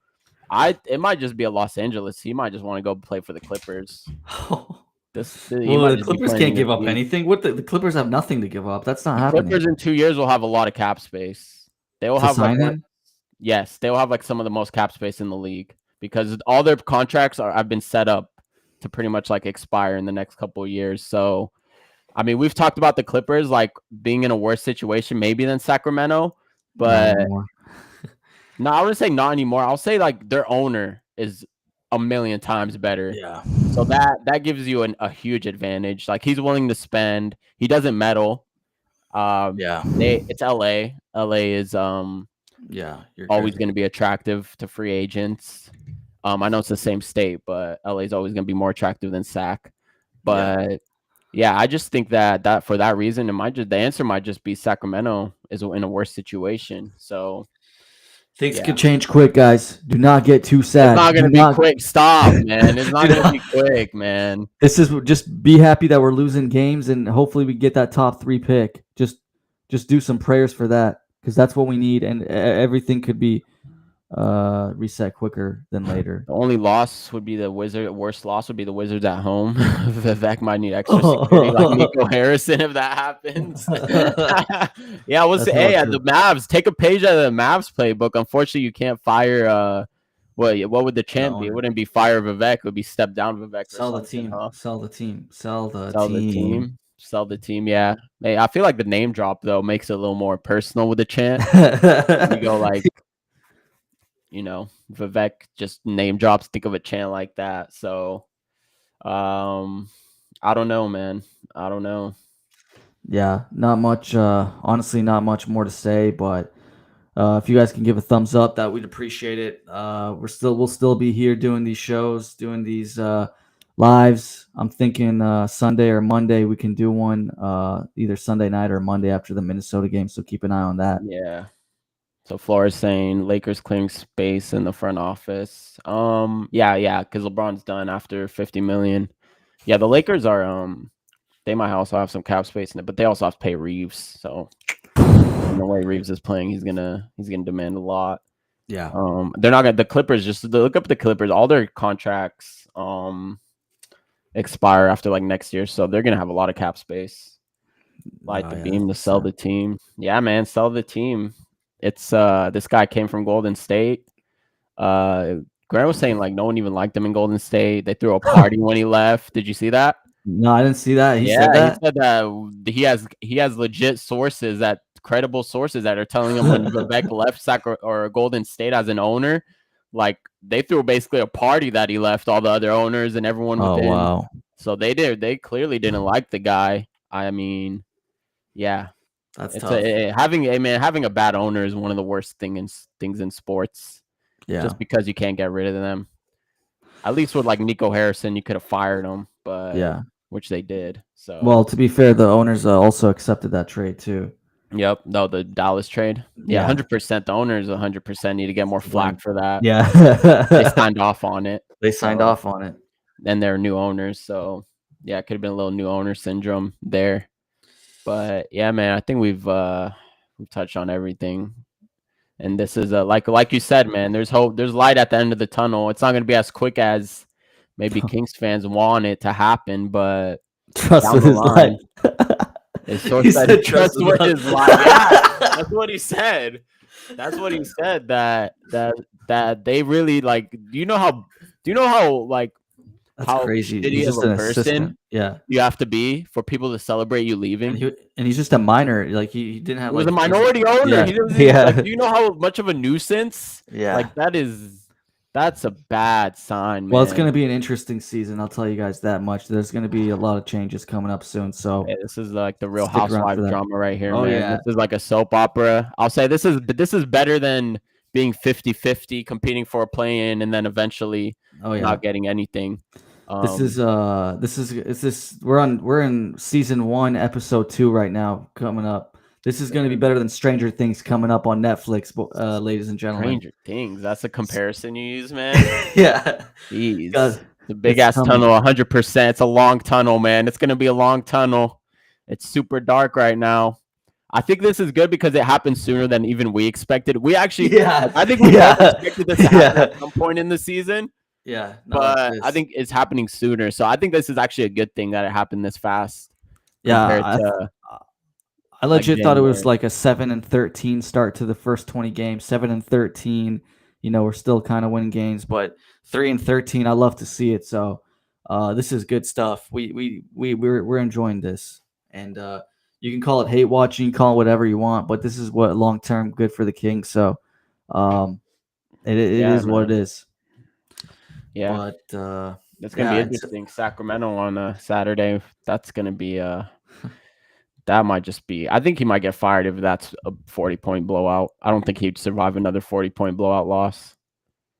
B: It might just be a Los Angeles. He might just want to go play for the Clippers.
A: Well, the
B: the
A: Clippers can't give up anything. What the Clippers have nothing to give up. That's not happening.
B: Clippers in 2 years will have a lot of cap space. They will
A: To
B: have
A: sign him?
B: Yes, they will have like some of the most cap space in the league because all their contracts have been set up to pretty much like expire in the next couple of years. So, I mean, we've talked about the Clippers like being in a worse situation maybe than Sacramento, but no, I wouldn't say not anymore. I'll say like their owner is a million times better.
A: Yeah.
B: So that gives you a huge advantage. Like he's willing to spend. He doesn't meddle.
A: Yeah.
B: It's LA. LA is
A: Yeah.
B: always going to be attractive to free agents. I know it's the same state, but LA is always going to be more attractive than Sac. But yeah, I just think that for that reason, the answer might just be Sacramento is in a worse situation. So
A: things could change quick, guys. Do not get too sad.
B: It's not going to be quick. Stop, man. It's not going to be quick, man.
A: This is just be happy that we're losing games, and hopefully we get that top 3 pick. Just do some prayers for that because that's what we need, and everything could be reset quicker than later.
B: The only loss would be the Wizards. Worst loss would be the Wizards at home. Vivek might need extra security, like Nico Harrison, if that happens. Yeah, I was the Mavs. Take a page out of the Mavs playbook. Unfortunately, you can't fire. What would the chant be? It wouldn't be fire Vivek. It would be step down Vivek.
A: Sell the team. Huh? Sell the team.
B: Sell the team. Yeah. Hey, I feel like the name drop though makes it a little more personal with the chant. You go like. Vivek just name drops. Think of a chant like that. So, I don't know, man. I don't know.
A: Yeah, not much. Honestly, not much more to say. But if you guys can give a thumbs up, that we'd appreciate it. We'll still be here doing these shows, doing these lives. I'm thinking Sunday or Monday we can do one. Either Sunday night or Monday after the Minnesota game. So keep an eye on that.
B: Yeah. So Flores saying Lakers clearing space in the front office. Yeah, because LeBron's done after $50 million. Yeah, the Lakers are they might also have some cap space in it, but they also have to pay Reeves. So the way Reeves is playing, he's gonna demand a lot.
A: Yeah.
B: They're not gonna the Clippers, just look up the Clippers, all their contracts expire after like next year, so they're gonna have a lot of cap space. Beam to sell the team. Yeah, man, sell the team. It's this guy came from Golden State. Grant was saying like no one even liked him in Golden State. They threw a party when he left. Did you see that?
A: No, I didn't see that. He said
B: that he has legit sources, credible sources that are telling him when Vivek left Golden State as an owner, like they threw basically a party that he left all the other owners and everyone within.
A: Oh wow.
B: So they clearly didn't like the guy. I mean, yeah.
A: That's
B: tough. Having a bad owner is one of the worst things in sports.
A: Yeah.
B: Just because you can't get rid of them. At least with like Nico Harrison, you could have fired him, but which they did. So
A: well, to be fair, the owners also accepted that trade too.
B: Yep. No, the Dallas trade. Yeah, 100%. The owners 100% need to get more flack for that.
A: Yeah.
B: They signed off on it. And they're new owners, so yeah, it could have been a little new owner syndrome there. But yeah, man, I think we've touched on everything, and this is like you said, man. There's hope. There's light at the end of the tunnel. It's not going to be as quick as maybe Kings fans want it to happen, but
A: trust with his life.
B: His source said trust with his life. Yeah, that's what he said. That's what he said. That they really like. Do you know how like
A: That's
B: how
A: crazy. He's
B: shitty of
A: just
B: a
A: an
B: person
A: assistant. Yeah.
B: you have to be for people to celebrate you leaving?
A: And he's just a minor. Like he didn't have
B: He was a
A: like kids.
B: minority owner.
A: Yeah.
B: He doesn't even, like.
A: Yeah.
B: Do you know how much of a nuisance?
A: Yeah.
B: Like that's a bad sign, man.
A: Well, it's going to be an interesting season. I'll tell you guys that much. There's going to be a lot of changes coming up soon. So
B: Yeah, this is like the Real
A: stick around for
B: Housewives
A: that.
B: drama right here,
A: Oh,
B: man.
A: yeah.
B: This is like a soap opera. I'll say this is better than being 50-50, competing for a play-in, and then eventually
A: Oh yeah.
B: not getting anything.
A: This is we're in season 1, episode 2 right now coming up. This is going to be better than Stranger Things coming up on Netflix, ladies and gentlemen.
B: Stranger Things. That's a comparison you use, man.
A: Yeah.
B: Jeez.
A: God,
B: The big
A: it's
B: ass
A: coming.
B: tunnel, 100%. It's a long tunnel, man. It's gonna be a long tunnel. It's super dark right now. I think this is good because it happened sooner than even we expected. We actually,
A: Yeah.
B: I think we
A: Yeah.
B: both expected this to happen
A: Yeah.
B: at some point in the season,
A: Yeah.
B: but I think it's happening sooner. So I think this is actually a good thing that it happened this fast.
A: Yeah,
B: compared to
A: I legit
B: like
A: thought it was
B: January.
A: like a 7-13 start to the first 20 games. 7-13, we're still kind of winning games, but 3-13, I love to see it. So, this is good stuff. We're enjoying this, and you can call it hate watching, you can call it whatever you want, but this is what long term good for the Kings. So, it
B: Yeah,
A: is what it
B: man.
A: is.
B: Yeah,
A: But
B: it's gonna be
A: yeah, it's-
B: interesting. Sacramento on a Saturday. That's gonna be that might just be. I think he might get fired if that's a 40-point blowout. I don't think he'd survive another 40-point blowout loss.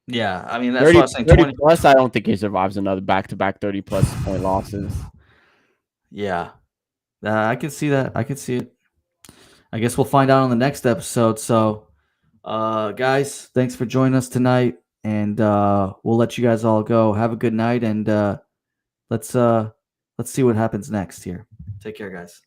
A: yeah. I mean, that's
B: 30,
A: what I was saying.
B: 30
A: 20.
B: plus, I don't think he survives another back-to-back 30-plus point losses.
A: Yeah, I can see that. I can see it. I guess we'll find out on the next episode. So, guys, thanks for joining us tonight, and we'll let you guys all go. Have a good night, and let's see what happens next here. Take care, guys.